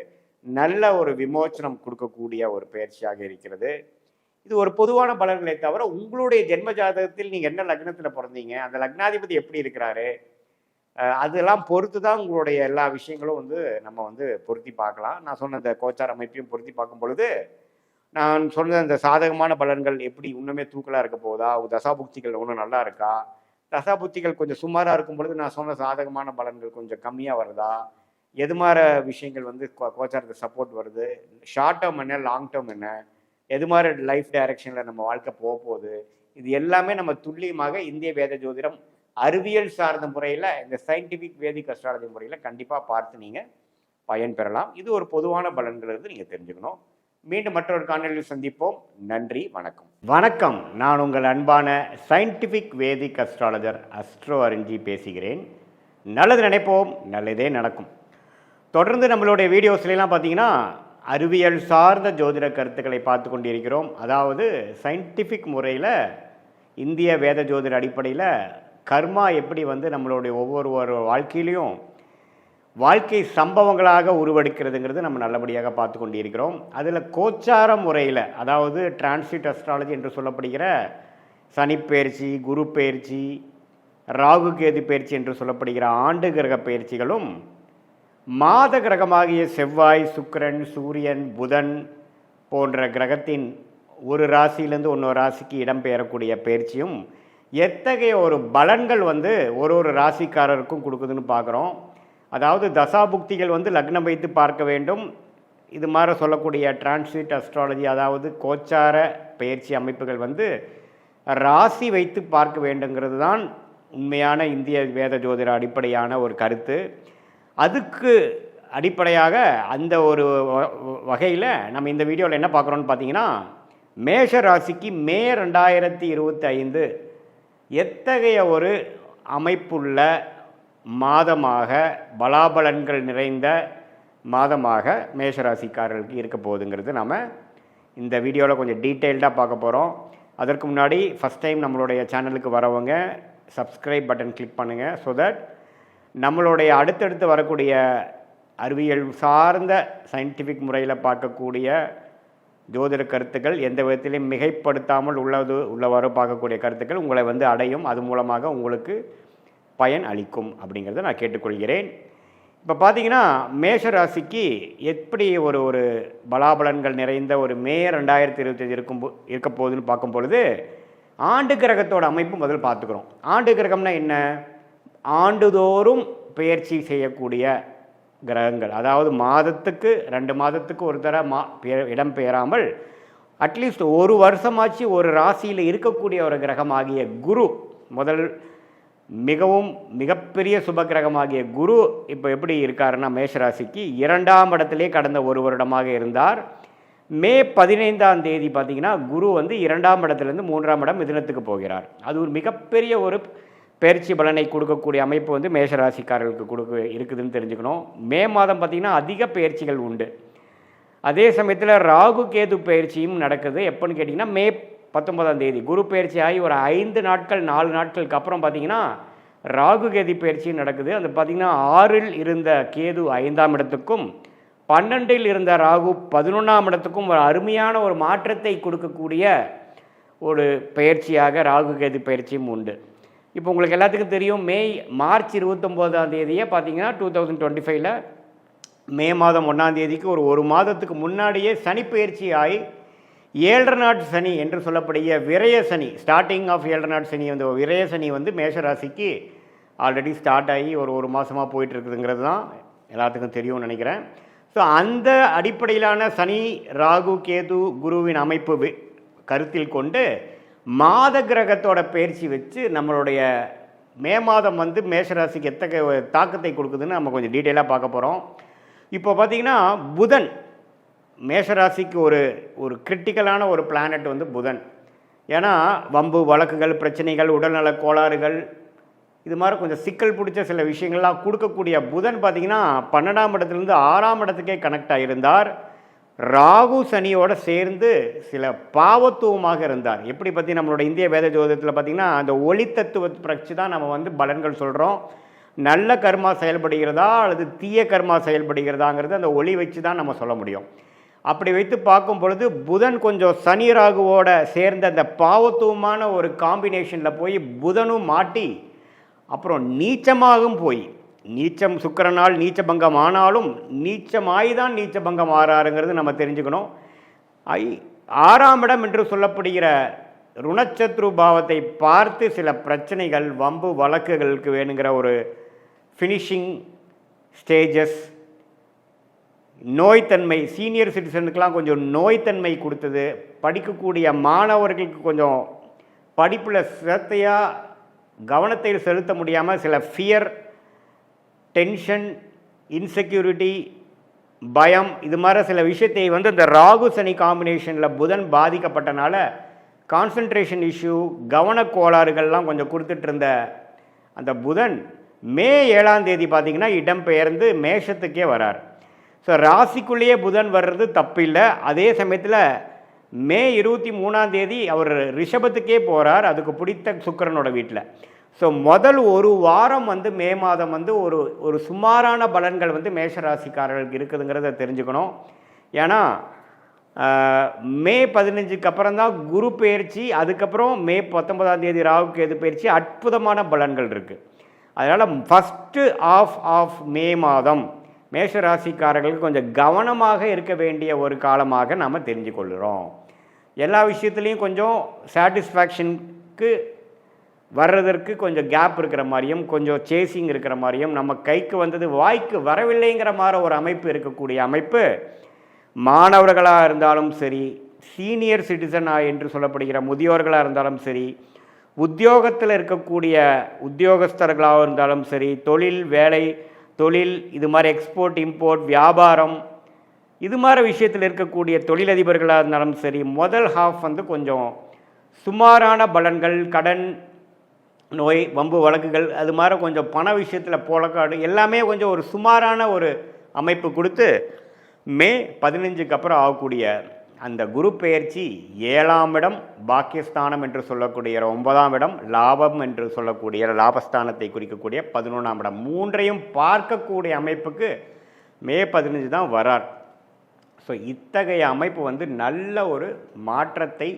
நல்ல ஒரு விமோச்சனம் கொடுக்கக்கூடிய ஒரு பயிற்சியாக இருக்கிறது. இது ஒரு பொதுவான பலன்களை தவிர உங்களுடைய ஜென்ம ஜாதகத்தில் நீங்கள் என்ன லக்னத்தில் பிறந்தீங்க, அந்த லக்னாதிபதி எப்படி இருக்கிறாரு, அதெல்லாம் பொறுத்து தான் உங்களுடைய எல்லா விஷயங்களும் வந்து நம்ம வந்து பொருத்தி பார்க்கலாம். நான் சொன்ன இந்த கோச்சார் அமைப்பையும் பொருத்தி பார்க்கும் பொழுது நான் சொன்ன இந்த சாதகமான பலன்கள் எப்படி இன்னுமே தூக்கலாக இருக்க போதா, தசாபுக்திகள் ஒன்றும் நல்லா இருக்கா, தசாபுக்திகள் கொஞ்சம் சுமாராக இருக்கும் பொழுது நான் சொன்ன சாதகமான பலன்கள் கொஞ்சம் கம்மியாக வருதா, எது மாதிரி விஷயங்கள் வந்து கோச்சாரத்தை சப்போர்ட் வருது, ஷார்ட் டேர்ம் என்ன லாங் டேர்ம் என்ன, எது மாதிரி லைஃப் டைரக்ஷனில் நம்ம வாழ்க்கை போக போகுது, இது எல்லாமே நம்ம துல்லியமாக இந்திய வேத ஜோதிடம் அறிவியல் சார்ந்த முறையில் இந்த சயின்டிஃபிக் வேதிக் அஸ்ட்ராலஜி முறையில் கண்டிப்பாக பார்த்து நீங்கள் பயன் பெறலாம். இது ஒரு பொதுவான பலன்கள் இருந்து நீங்கள் தெரிஞ்சுக்கணும். மீண்டும் மற்றொரு காணொலியில் சந்திப்போம். நன்றி, வணக்கம். வணக்கம், நான் உங்கள் அன்பான சயின்டிஃபிக் வேதிக் அஸ்ட்ராலஜர் அஸ்ட்ரோ அரிஞ்சி பேசுகிறேன். நல்லது நினைப்போம், நல்லதே நடக்கும். தொடர்ந்து நம்மளுடைய வீடியோஸ்லாம் பார்த்தீங்கன்னா அறிவியல் சார்ந்த ஜோதிட கருத்துக்களை பார்த்து கொண்டிருக்கிறோம். அதாவது சயின்டிஃபிக் முறையில் இந்திய வேத ஜோதிட அடிப்படையில் கர்மா எப்படி வந்து நம்மளுடைய ஒவ்வொரு வாழ்க்கையிலையும் வாழ்க்கை சம்பவங்களாக உருவெடுக்கிறதுங்கிறது நம்ம நல்லபடியாக பார்த்து கொண்டிருக்கிறோம். அதில் கோச்சார முறையில், அதாவது டிரான்சிட் அஸ்ட்ராலஜி என்று சொல்லப்படுகிற சனிப்பெயர்ச்சி, குரு பெயர்ச்சி, ராகு கேது பெயர்ச்சி என்று சொல்லப்படுகிற ஆண்டு கிரக பெயர்ச்சிகளும், மாத கிரகமாகிய செவ்வாய், சுக்கிரன், சூரியன், புதன் போன்ற கிரகத்தின் ஒரு ராசியிலேருந்து இன்னொரு ராசிக்கு இடம்பெயரக்கூடிய பயிற்சியும் எத்தகைய ஒரு பலன்கள் வந்து ஒரு ராசிக்காரருக்கும் கொடுக்குதுன்னு பார்க்குறோம். அதாவது தசாபுக்திகள் வந்து லக்னம் வைத்து பார்க்க வேண்டும். இது மாதிரி சொல்லக்கூடிய டிரான்சிட் அஸ்ட்ராலஜி, அதாவது கோச்சார பயிற்சி அமைப்புகள் வந்து ராசி வைத்து பார்க்க வேண்டுங்கிறது தான் உண்மையான இந்திய வேத ஜோதிட அடிப்படையான ஒரு கருத்து. அதுக்கு அடிப்படையாக அந்த ஒரு வகையில் நம்ம இந்த வீடியோவில் என்ன பார்க்குறோன்னு பார்த்தீங்கன்னா, மேஷ ராசிக்கு மே 2025 எத்தகைய ஒரு அமைப்புள்ள மாதமாக, பலாபலன்கள் நிறைந்த மாதமாக மேஷராசிக்காரர்களுக்கு இருக்க போகுதுங்கிறது நம்ம இந்த வீடியோவில் கொஞ்சம் டீட்டெயில்டாக பார்க்க போகிறோம். அதற்கு முன்னாடி ஃபஸ்ட் டைம் நம்மளுடைய சேனலுக்கு வரவங்க சப்ஸ்கிரைப் பட்டன் கிளிக் பண்ணுங்கள். ஸோ தட் நம்மளுடைய அடுத்தடுத்து வரக்கூடிய அறிவியல் சார்ந்த சயின்டிஃபிக் முறையில் பார்க்கக்கூடிய ஜோதிட கருத்துக்கள் எந்த விதத்திலையும் மிகைப்படுத்தாமல் உள்ளவாறு பார்க்கக்கூடிய கருத்துக்கள் உங்களை வந்து அடையும். அது மூலமாக உங்களுக்கு பயன் அளிக்கும் அப்படிங்கிறத நான் கேட்டுக்கொள்கிறேன். இப்போ பார்த்தீங்கன்னா மேஷ ராசிக்கு எப்படி ஒரு பலாபலன்கள் நிறைந்த ஒரு மே 2025 இருக்க போகுதுன்னு பார்க்கும் பொழுது ஆண்டு கிரகத்தோட அமைப்பு முதல் பார்த்துக்கிறோம். ஆண்டு கிரகம்னா என்ன? ஆண்டுதோறும் பெயர்ச்சி செய்யக்கூடிய கிரகங்கள். அதாவது மாதத்துக்கு 2 மாதத்துக்கு ஒரு தடவை இடம் பெயராமல் அட்லீஸ்ட் ஒரு வருஷமாச்சு ஒரு ராசியில் இருக்கக்கூடிய ஒரு கிரகமாகிய குரு, முதல் மிகப்பெரிய சுப கிரகமாகிய குரு இப்போ எப்படி இருக்காருன்னா மேஷராசிக்கு 2ஆம் இடத்திலே கடந்த ஒரு வருடமாக இருந்தார். மே 15ஆம் தேதி பார்த்தீங்கன்னா குரு வந்து 2ஆம் இடத்துலேருந்து 3ஆம் இடம் மிதுனத்துக்கு போகிறார். அது ஒரு மிகப்பெரிய ஒரு பயிற்சி பலனை கொடுக்கக்கூடிய அமைப்பு வந்து மேஷராசிக்காரர்களுக்கு இருக்குதுன்னு தெரிஞ்சுக்கணும். மே மாதம் பார்த்திங்கன்னா அதிக பயிற்சிகள் உண்டு. அதே சமயத்தில் ராகு கேது பயிற்சியும் நடக்குது. எப்போன்னு கேட்டிங்கன்னா மே 19ஆம் தேதி குரு பயிற்சி ஆகி ஒரு 5 நாட்கள் 4 நாட்களுக்கு அப்புறம் பார்த்திங்கன்னா ராகு கேது பயிற்சியும் நடக்குது. அது பார்த்திங்கன்னா 6இல் இருந்த கேது 5ஆம் இடத்துக்கும் 12இல் இருந்த ராகு 11ஆம் இடத்துக்கும் ஒரு அருமையான ஒரு மாற்றத்தை கொடுக்கக்கூடிய ஒரு பயிற்சியாக ராகு கேது பயிற்சியும் உண்டு. இப்போ உங்களுக்கு எல்லாத்துக்கும் தெரியும், மார்ச் 29ஆம் தேதியே பார்த்தீங்கன்னா 2025 மே மாதம் 1ஆம் தேதிக்கு ஒரு மாதத்துக்கு முன்னாடியே சனி பயிற்சி ஆகி 7.5 நாட் சனி என்று சொல்லப்படுகிற விரய சனி, ஸ்டார்டிங் ஆஃப் 7.5 நாட் சனி வந்து விரய சனி வந்து மேஷராசிக்கு ஆல்ரெடி ஸ்டார்ட் ஆகி ஒரு மாதமாக போயிட்டுருக்குதுங்கிறது தான் எல்லாத்துக்கும் தெரியும்னு நினைக்கிறேன். ஸோ அந்த அடிப்படையிலான சனி ராகு கேது குருவின் அமைப்பு கருத்தில் கொண்டு மாத கிரகத்தோட பயிற்சி வச்சு நம்மளுடைய மே மாதம் வந்து மேஷராசிக்கு எத்தகைய தாக்கத்தை கொடுக்குதுன்னு நம்ம கொஞ்சம் டீட்டெயிலாக பார்க்க போகிறோம். இப்போ பார்த்திங்கன்னா புதன் மேஷராசிக்கு ஒரு கிரிட்டிக்கலான ஒரு பிளானட் வந்து புதன். ஏன்னா வம்பு வழக்குகள் பிரச்சனைகள் உடல்நல கோளாறுகள் இது மாதிரி கொஞ்சம் சிக்கல் பிடிச்ச சில விஷயங்கள்லாம் கொடுக்கக்கூடிய புதன் பார்த்திங்கன்னா 12ஆம் இடத்துலேருந்து 6ஆம் இடத்துக்கே கனெக்ட் ஆகியிருந்தார். ராகு சனியோடு சேர்ந்து சில பாவத்துவமாக இருந்தார். எப்படி பற்றி நம்மளோட இந்திய வேத ஜோதிடத்தில் பார்த்திங்கன்னா அந்த ஒளி தத்துவத்தை பற்றி தான் நம்ம வந்து பலன்கள் சொல்கிறோம். நல்ல கர்மா செயல்படுகிறதா அல்லது தீய கர்மா செயல்படுகிறதாங்கிறது அந்த ஒளி வச்சு தான் நம்ம சொல்ல முடியும். அப்படி வைத்து பார்க்கும் பொழுது புதன் கொஞ்சம் சனி ராகுவோட சேர்ந்த அந்த பாவத்துவமான ஒரு காம்பினேஷனில் போய் புதனும் மாட்டி அப்புறம் நீச்சமாகவும் போய் நீச்சம் சுக்கிரனால் நீச்சபங்கம் ஆனாலும் நீச்சமாய் தான் நீச்சபங்கம் ஆறாருங்கிறது நம்ம தெரிஞ்சுக்கணும். 6ஆம் இடம் என்று சொல்லப்படுகிற ருணச்சத்ரு பாவத்தை பார்த்து சில பிரச்சனைகள் வம்பு வழக்குகளுக்கு வேணுங்கிற ஒரு ஃபினிஷிங் ஸ்டேஜஸ், நோய்த்தன்மை சீனியர் சிட்டிசனுக்கெலாம் கொஞ்சம் நோய்த்தன்மை கொடுத்தது. படிக்கக்கூடிய மாணவர்களுக்கு கொஞ்சம் படிப்பில் சிரத்தையாக கவனத்தை செலுத்த முடியாமல் சில ஃபியர், டென்ஷன், இன்செக்யூரிட்டி, பயம் இது மாதிரி சில விஷயத்தை வந்து இந்த ராகு சனி காம்பினேஷனில் புதன் பாதிக்கப்பட்டனால கான்சன்ட்ரேஷன் இஷ்யூ கவன கோளாறுகள்லாம் கொஞ்சம் கொடுத்துட்டு இருந்த அந்த புதன் மே 7ஆம் தேதி பார்த்திங்கன்னா இடம்பெயர்ந்து மேஷத்துக்கே வரார். ஸோ ராசிக்குள்ளேயே புதன் வர்றது தப்பு இல்லை. அதே சமயத்தில் மே 23ஆம் தேதி அவர் ரிஷபத்துக்கே போகிறார், அதுக்கு பிடித்த சுக்கிரனோட வீட்டில். ஸோ முதல் ஒரு வாரம் வந்து மே மாதம் வந்து ஒரு சுமாரான பலன்கள் வந்து மேஷராசிக்காரர்களுக்கு இருக்குதுங்கிறத தெரிஞ்சுக்கணும். ஏன்னா மே 15க்கு அப்புறம் தான் குரு பயிற்சி, அதுக்கப்புறம் மே 19ஆம் தேதி ராகு கேது பயிற்சி, அற்புதமான பலன்கள் இருக்குது. அதனால் ஃபஸ்ட்டு ஆஃப் மே மாதம் மேஷராசிக்காரர்களுக்கு கொஞ்சம் கவனமாக இருக்க வேண்டிய ஒரு காலமாக நாம் தெரிஞ்சு கொள்கிறோம். எல்லா விஷயத்துலேயும் கொஞ்சம் சாட்டிஸ்ஃபேக்ஷனுக்கு வர்றதற்கு கொஞ்சம் கேப் இருக்கிற மாதிரியும் கொஞ்சம் சேசிங் இருக்கிற மாதிரியும் நம்ம கைக்கு வந்தது வாய்க்கு வரவில்லைங்கிற மாதிரி ஒரு அமைப்பு இருக்கக்கூடிய அமைப்பு மாணவர்களாக இருந்தாலும் சரி, சீனியர் சிட்டிசனாக என்று சொல்லப்படுகிற முதியோர்களாக இருந்தாலும் சரி, உத்தியோகத்தில் இருக்கக்கூடிய உத்தியோகஸ்தர்களாக இருந்தாலும் சரி, தொழில் இது மாதிரி எக்ஸ்போர்ட் இம்போர்ட் வியாபாரம் இது மாதிரி விஷயத்தில் இருக்கக்கூடிய தொழிலதிபர்களாக இருந்தாலும் சரி, முதல் ஹாஃப் வந்து கொஞ்சம் சுமாரான பலன்கள், கடன், நோய், வம்பு வழக்குகள் அது மாதிரி கொஞ்சம் பண விஷயத்தில் போலக்காடு எல்லாமே கொஞ்சம் ஒரு சுமாரான ஒரு அமைப்பு கொடுத்து மே 15க்கு அப்புறம் ஆகக்கூடிய அந்த குரு பெயர்ச்சி 7ஆம் இடம் பாக்கியஸ்தானம் என்று சொல்லக்கூடிய 9ஆம் இடம் லாபம் என்று சொல்லக்கூடிய லாபஸ்தானத்தை குறிக்கக்கூடிய 11ஆம் இடம் மூன்றையும் பார்க்கக்கூடிய அமைப்புக்கு மே 15 தான் வரார். ஸோ இத்தகைய அமைப்பு வந்து நல்ல ஒரு மாற்றத்தை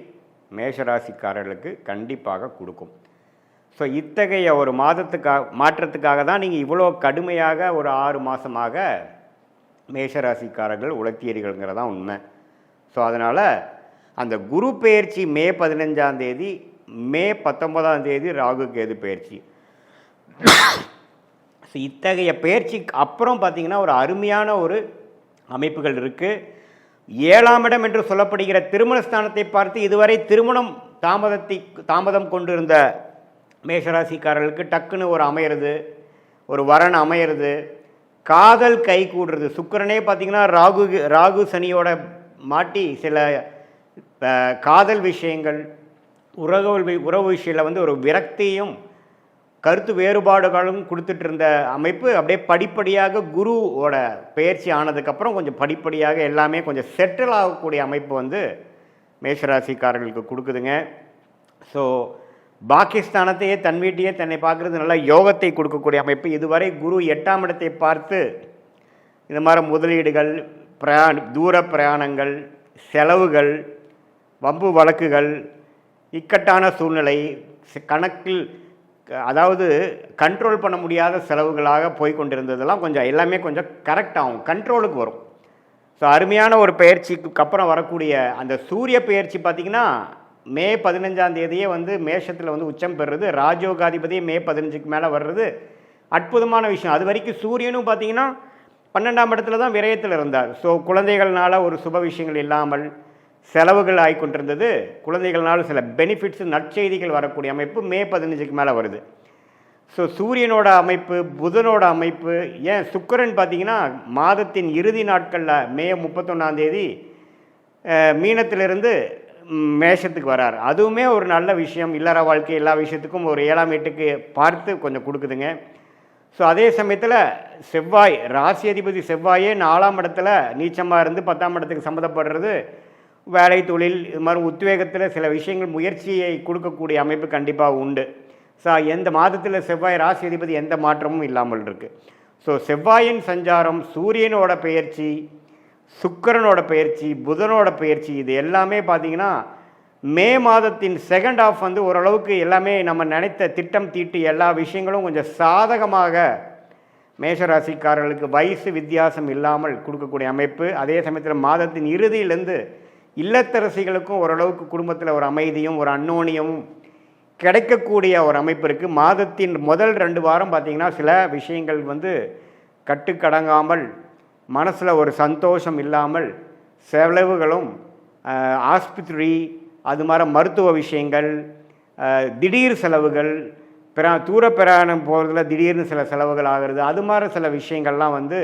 மேஷராசிக்காரர்களுக்கு கண்டிப்பாக கொடுக்கும். ஸோ இத்தகைய ஒரு மாற்றத்துக்காக தான் நீங்கள் இவ்வளோ கடுமையாக ஒரு 6 மாதமாக மேஷராசிக்காரர்கள் உழைத்தீர்கள்ங்கிறதான் உண்மை. ஸோ அதனால் அந்த குரு பெயர்ச்சி மே 15ஆம் தேதி, மே 19ஆம் தேதி ராகு கேது பெயர்ச்சி. ஸோ இத்தகைய பெயர்ச்சிக்கு அப்புறம் பார்த்திங்கன்னா ஒரு அருமையான ஒரு அமைப்புகள் இருக்குது. 7ஆம் இடம் என்று சொல்லப்படுகிற திருமணஸ்தானத்தை பார்த்து இதுவரை திருமணம் தாமதம் கொண்டிருந்த மேஷராசிக்காரர்களுக்கு டக்குன்னு ஒரு அமையிறது, ஒரு வரன் அமையிறது, காதல் கை கூடுறது. சுக்கிரனே பார்த்திங்கன்னா ராகு சனியோட மாட்டி சில காதல் விஷயங்கள் உறவு விஷயத்தில் வந்து ஒரு விரக்தியும் கருத்து வேறுபாடுகளும் கொடுத்துட்டு இருந்த அமைப்பு அப்படியே படிப்படியாக குருவோட பெயர்ச்சி ஆனதுக்கப்புறம் கொஞ்சம் படிப்படியாக எல்லாமே கொஞ்சம் செட்டில் ஆகக்கூடிய அமைப்பு வந்து மேஷராசிக்காரர்களுக்கு கொடுக்குதுங்க. ஸோ பாகிஸ்தானத்தையே தன் வீட்டையே தன்னை பார்க்குறது நல்லா யோகத்தை கொடுக்கக்கூடிய அமைப்பு. இதுவரை குரு 8ஆம் இடத்தை பார்த்து இந்த மாதிரி முதலீடுகள், தூர பிரயாணங்கள், செலவுகள், வம்பு வழக்குகள், இக்கட்டான சூழ்நிலை, கணக்கில் அதாவது கண்ட்ரோல் பண்ண முடியாத செலவுகளாக போய் கொண்டிருந்ததெல்லாம் கொஞ்சம் எல்லாமே கொஞ்சம் கரெக்ட் ஆகும், கண்ட்ரோலுக்கு வரும். ஸோ அருமையான ஒரு பயிற்சிக்கு அப்புறம் வரக்கூடிய அந்த சூரிய பயிற்சி பார்த்திங்கன்னா மே 15ஆம் தேதியே வந்து மேஷத்தில் வந்து உச்சம் பெறுறது, ராஜயோகாதிபதியே மே 15க்கு மேலே வர்றது அற்புதமான விஷயம். அது வரைக்கும் சூரியனும் பார்த்திங்கன்னா 12ஆம் இடத்துல தான் விரயத்தில் இருந்தார். ஸோ குழந்தைகள்னால ஒரு சுப விஷயங்கள் இல்லாமல் செலவுகள் ஆகிக்கொண்டிருந்தது. குழந்தைகள்னால சில பெனிஃபிட்ஸ் நற்செய்திகள் வரக்கூடிய அமைப்பு மே 15க்கு மேலே வருது. ஸோ சூரியனோட அமைப்பு, புதனோட அமைப்பு, ஏன் சுக்கிரன் பார்த்தீங்கன்னா மாதத்தின் இறுதி நாட்களில் மே 31ஆம் தேதி மீனத்திலிருந்து மேஷத்துக்கு வரார். அதுவுமே ஒரு நல்ல விஷயம். இல்லற வாழ்க்கை எல்லா விஷயத்துக்கும் ஒரு 7ஆம் வீட்டுக்கு பார்த்து கொஞ்சம் கொடுக்குதுங்க. ஸோ அதே சமயத்தில் செவ்வாய், ராசி அதிபதி செவ்வாயே 4ஆம் இடத்துல நீச்சமாக இருந்து 10ஆம் இடத்துக்கு சம்மந்தப்படுறது வேலை, தொழில், இது மாதிரி உத்வேகத்தில் சில விஷயங்கள் முயற்சியை கொடுக்கக்கூடிய அமைப்பு கண்டிப்பாக உண்டு. ஸோ எந்த மாதத்தில் செவ்வாய் ராசி அதிபதி எந்த மாற்றமும் இல்லாமல் இருக்குது. ஸோ செவ்வாயின் சஞ்சாரம், சூரியனோட பெயர்ச்சி, சுக்கிரனோட பெயர்ச்சி, புதனோட பெயர்ச்சி, இது எல்லாமே பார்த்திங்கன்னா மே மாதத்தின் செகண்ட் ஹாஃப் வந்து ஓரளவுக்கு எல்லாமே நம்ம நினைத்த திட்டம் தீட்டி எல்லா விஷயங்களும் கொஞ்சம் சாதகமாக மேஷராசிக்காரர்களுக்கு வயசு வித்தியாசம் இல்லாமல் கொடுக்கக்கூடிய அமைப்பு. அதே சமயத்தில் மாதத்தின் இறுதியிலேருந்து இல்லத்தரசிகளுக்கும் ஓரளவுக்கு குடும்பத்தில் ஒரு அமைதியும் ஒரு அன்னோனியமும் கிடைக்கக்கூடிய ஒரு அமைப்பு இருக்குது. மாதத்தின் முதல் 2 வாரம் பார்த்திங்கன்னா சில விஷயங்கள் வந்து கட்டுக்கடங்காமல், மனசில் ஒரு சந்தோஷம் இல்லாமல், செலவுகளும் ஆஸ்பத்திரி, அது மாதிரி மருத்துவ விஷயங்கள், திடீர் செலவுகள், தூர பிரயாணம் போகிறதுல திடீர்னு சில செலவுகள் ஆகிறது, அது மாதிரி சில விஷயங்கள்லாம் வந்து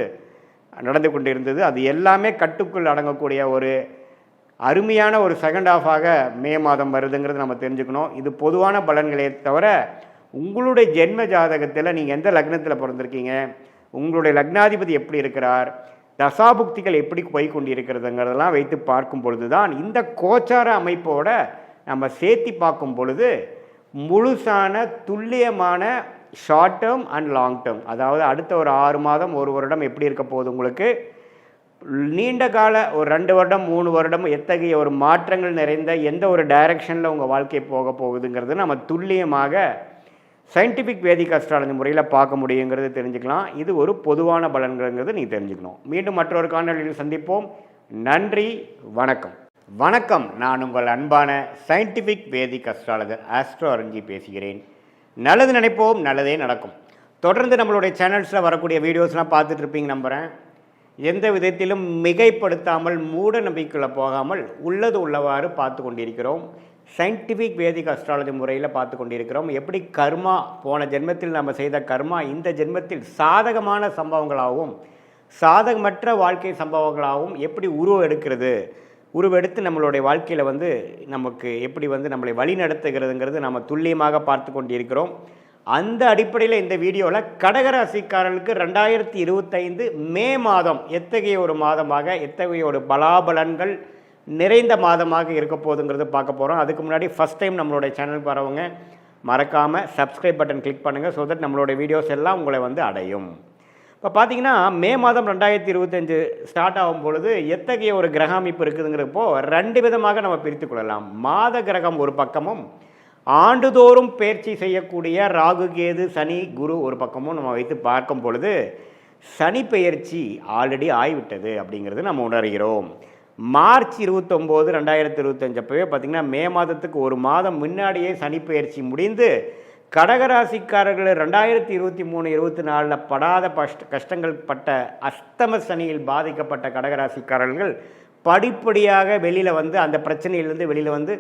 நடந்து கொண்டு இருந்தது. அது எல்லாமே கட்டுக்குள் அடங்கக்கூடிய ஒரு அருமையான ஒரு செகண்ட் ஹாஃபாக மே மாதம் வருதுங்கிறது நம்ம தெரிஞ்சுக்கணும். இது பொதுவான பலன்களே தவிர உங்களுடைய ஜென்ம ஜாதகத்தில் நீங்கள் எந்த லக்னத்தில் பிறந்திருக்கீங்க, உங்களுடைய லக்னாதிபதி எப்படி இருக்கிறார், தசாபுக்திகள் எப்படி போய் கொண்டு இருக்கிறதுங்கிறதெல்லாம் வைத்து பார்க்கும் பொழுது தான் இந்த கோச்சார அமைப்போட நம்ம சேர்த்தி பார்க்கும் பொழுது முழுசான துல்லியமான short term and long term, அதாவது அடுத்த ஒரு 6 மாதம் 1 வருடம் எப்படி இருக்க போகுது, உங்களுக்கு நீண்ட கால ஒரு 2 வருடம் 3 வருடம் எத்தகைய ஒரு மாற்றங்கள் நிறைந்த எந்த ஒரு டைரக்ஷனில் உங்கள் வாழ்க்கை போக போகுதுங்கிறது நம்ம துல்லியமாக சயின்டிஃபிக் வேதிக் அஸ்ட்ராலஜி முறையில் பார்க்க முடியுங்கிறது தெரிஞ்சுக்கலாம். இது ஒரு பொதுவான பலன்கள்ங்கிறது நீங்கள் தெரிஞ்சுக்கணும். மீண்டும் மற்றொரு காணொலியில் சந்திப்போம். நன்றி, வணக்கம். வணக்கம், நான் உங்கள் அன்பான சயின்டிஃபிக் வேதிக் அஸ்ட்ராலஜர் ஆஸ்ட்ரோ அரஞ்சி பேசுகிறேன். நல்லது நினைப்போம், நல்லதே நடக்கும். தொடர்ந்து நம்மளுடைய சேனல்ஸில் வரக்கூடிய வீடியோஸ்லாம் பார்த்துட்டு இருப்பீங்க நம்புகிறேன். எந்த விதத்திலும் மிகைப்படுத்தாமல் மூட நம்பிக்கைக்குள்ளே போகாமல் உள்ளது உள்ளவாறு பார்த்து கொண்டிருக்கிறோம். சயின்டிஃபிக் வேதிக் அஸ்ட்ராலஜி முறையில் பார்த்து கொண்டிருக்கிறோம். எப்படி கர்மா, போன ஜென்மத்தில் நம்ம செய்த கர்மா இந்த ஜென்மத்தில் சாதகமான சம்பவங்களாகவும் சாதகமற்ற வாழ்க்கை சம்பவங்களாகவும் எப்படி உருவெடுக்கிறது, உருவெடுத்து நம்மளுடைய வாழ்க்கையில் வந்து நமக்கு எப்படி வந்து நம்மளை வழி நடத்துகிறதுங்கிறது நம்ம துல்லியமாக பார்த்து கொண்டிருக்கிறோம். அந்த அடிப்படையில் இந்த வீடியோவில் கடகராசிக்காரர்களுக்கு 2025 மே மாதம் எத்தகைய ஒரு மாதமாக, எத்தகைய ஒரு பலாபலன்கள் நிறைந்த மாதமாக இருக்க போகுதுங்கிறது பார்க்க போகிறோம். அதுக்கு முன்னாடி ஃபஸ்ட் டைம் நம்மளுடைய சேனலுக்கு வரவங்க மறக்காமல் சப்ஸ்கிரைப் பட்டன் கிளிக் பண்ணுங்கள். ஸோ தட் நம்மளுடைய வீடியோஸ் எல்லாம் உங்களை வந்து அடையும். இப்போ பார்த்தீங்கன்னா மே மாதம் 2025 ஸ்டார்ட் ஆகும் பொழுது எத்தகைய ஒரு கிரக அமைப்பு இருக்குதுங்கிறப்போ 2 விதமாக நம்ம பிரித்து கொள்ளலாம். மாத கிரகம் ஒரு பக்கமும், ஆண்டுதோறும் பயிற்சி செய்யக்கூடிய ராகு, கேது, சனி, குரு ஒரு பக்கமும் நம்ம வைத்து பார்க்கும் பொழுது சனி பெயர்ச்சி ஆல்ரெடி ஆகிவிட்டது அப்படிங்கிறது நம்ம உணர்கிறோம். மார்ச் 29, 2025 அப்போவே பார்த்திங்கன்னா மே மாதத்துக்கு ஒரு மாதம் முன்னாடியே சனி பெயர்ச்சி முடிந்து கடகராசிக்காரர்கள் 2023, 24 படாத கஷ்டங்கள் பட்ட அஸ்தம சனியில் பாதிக்கப்பட்ட கடகராசிக்காரர்கள் படிப்படியாக வெளியில் வந்து அந்த பிரச்சனையிலேருந்து வெளியில் வந்து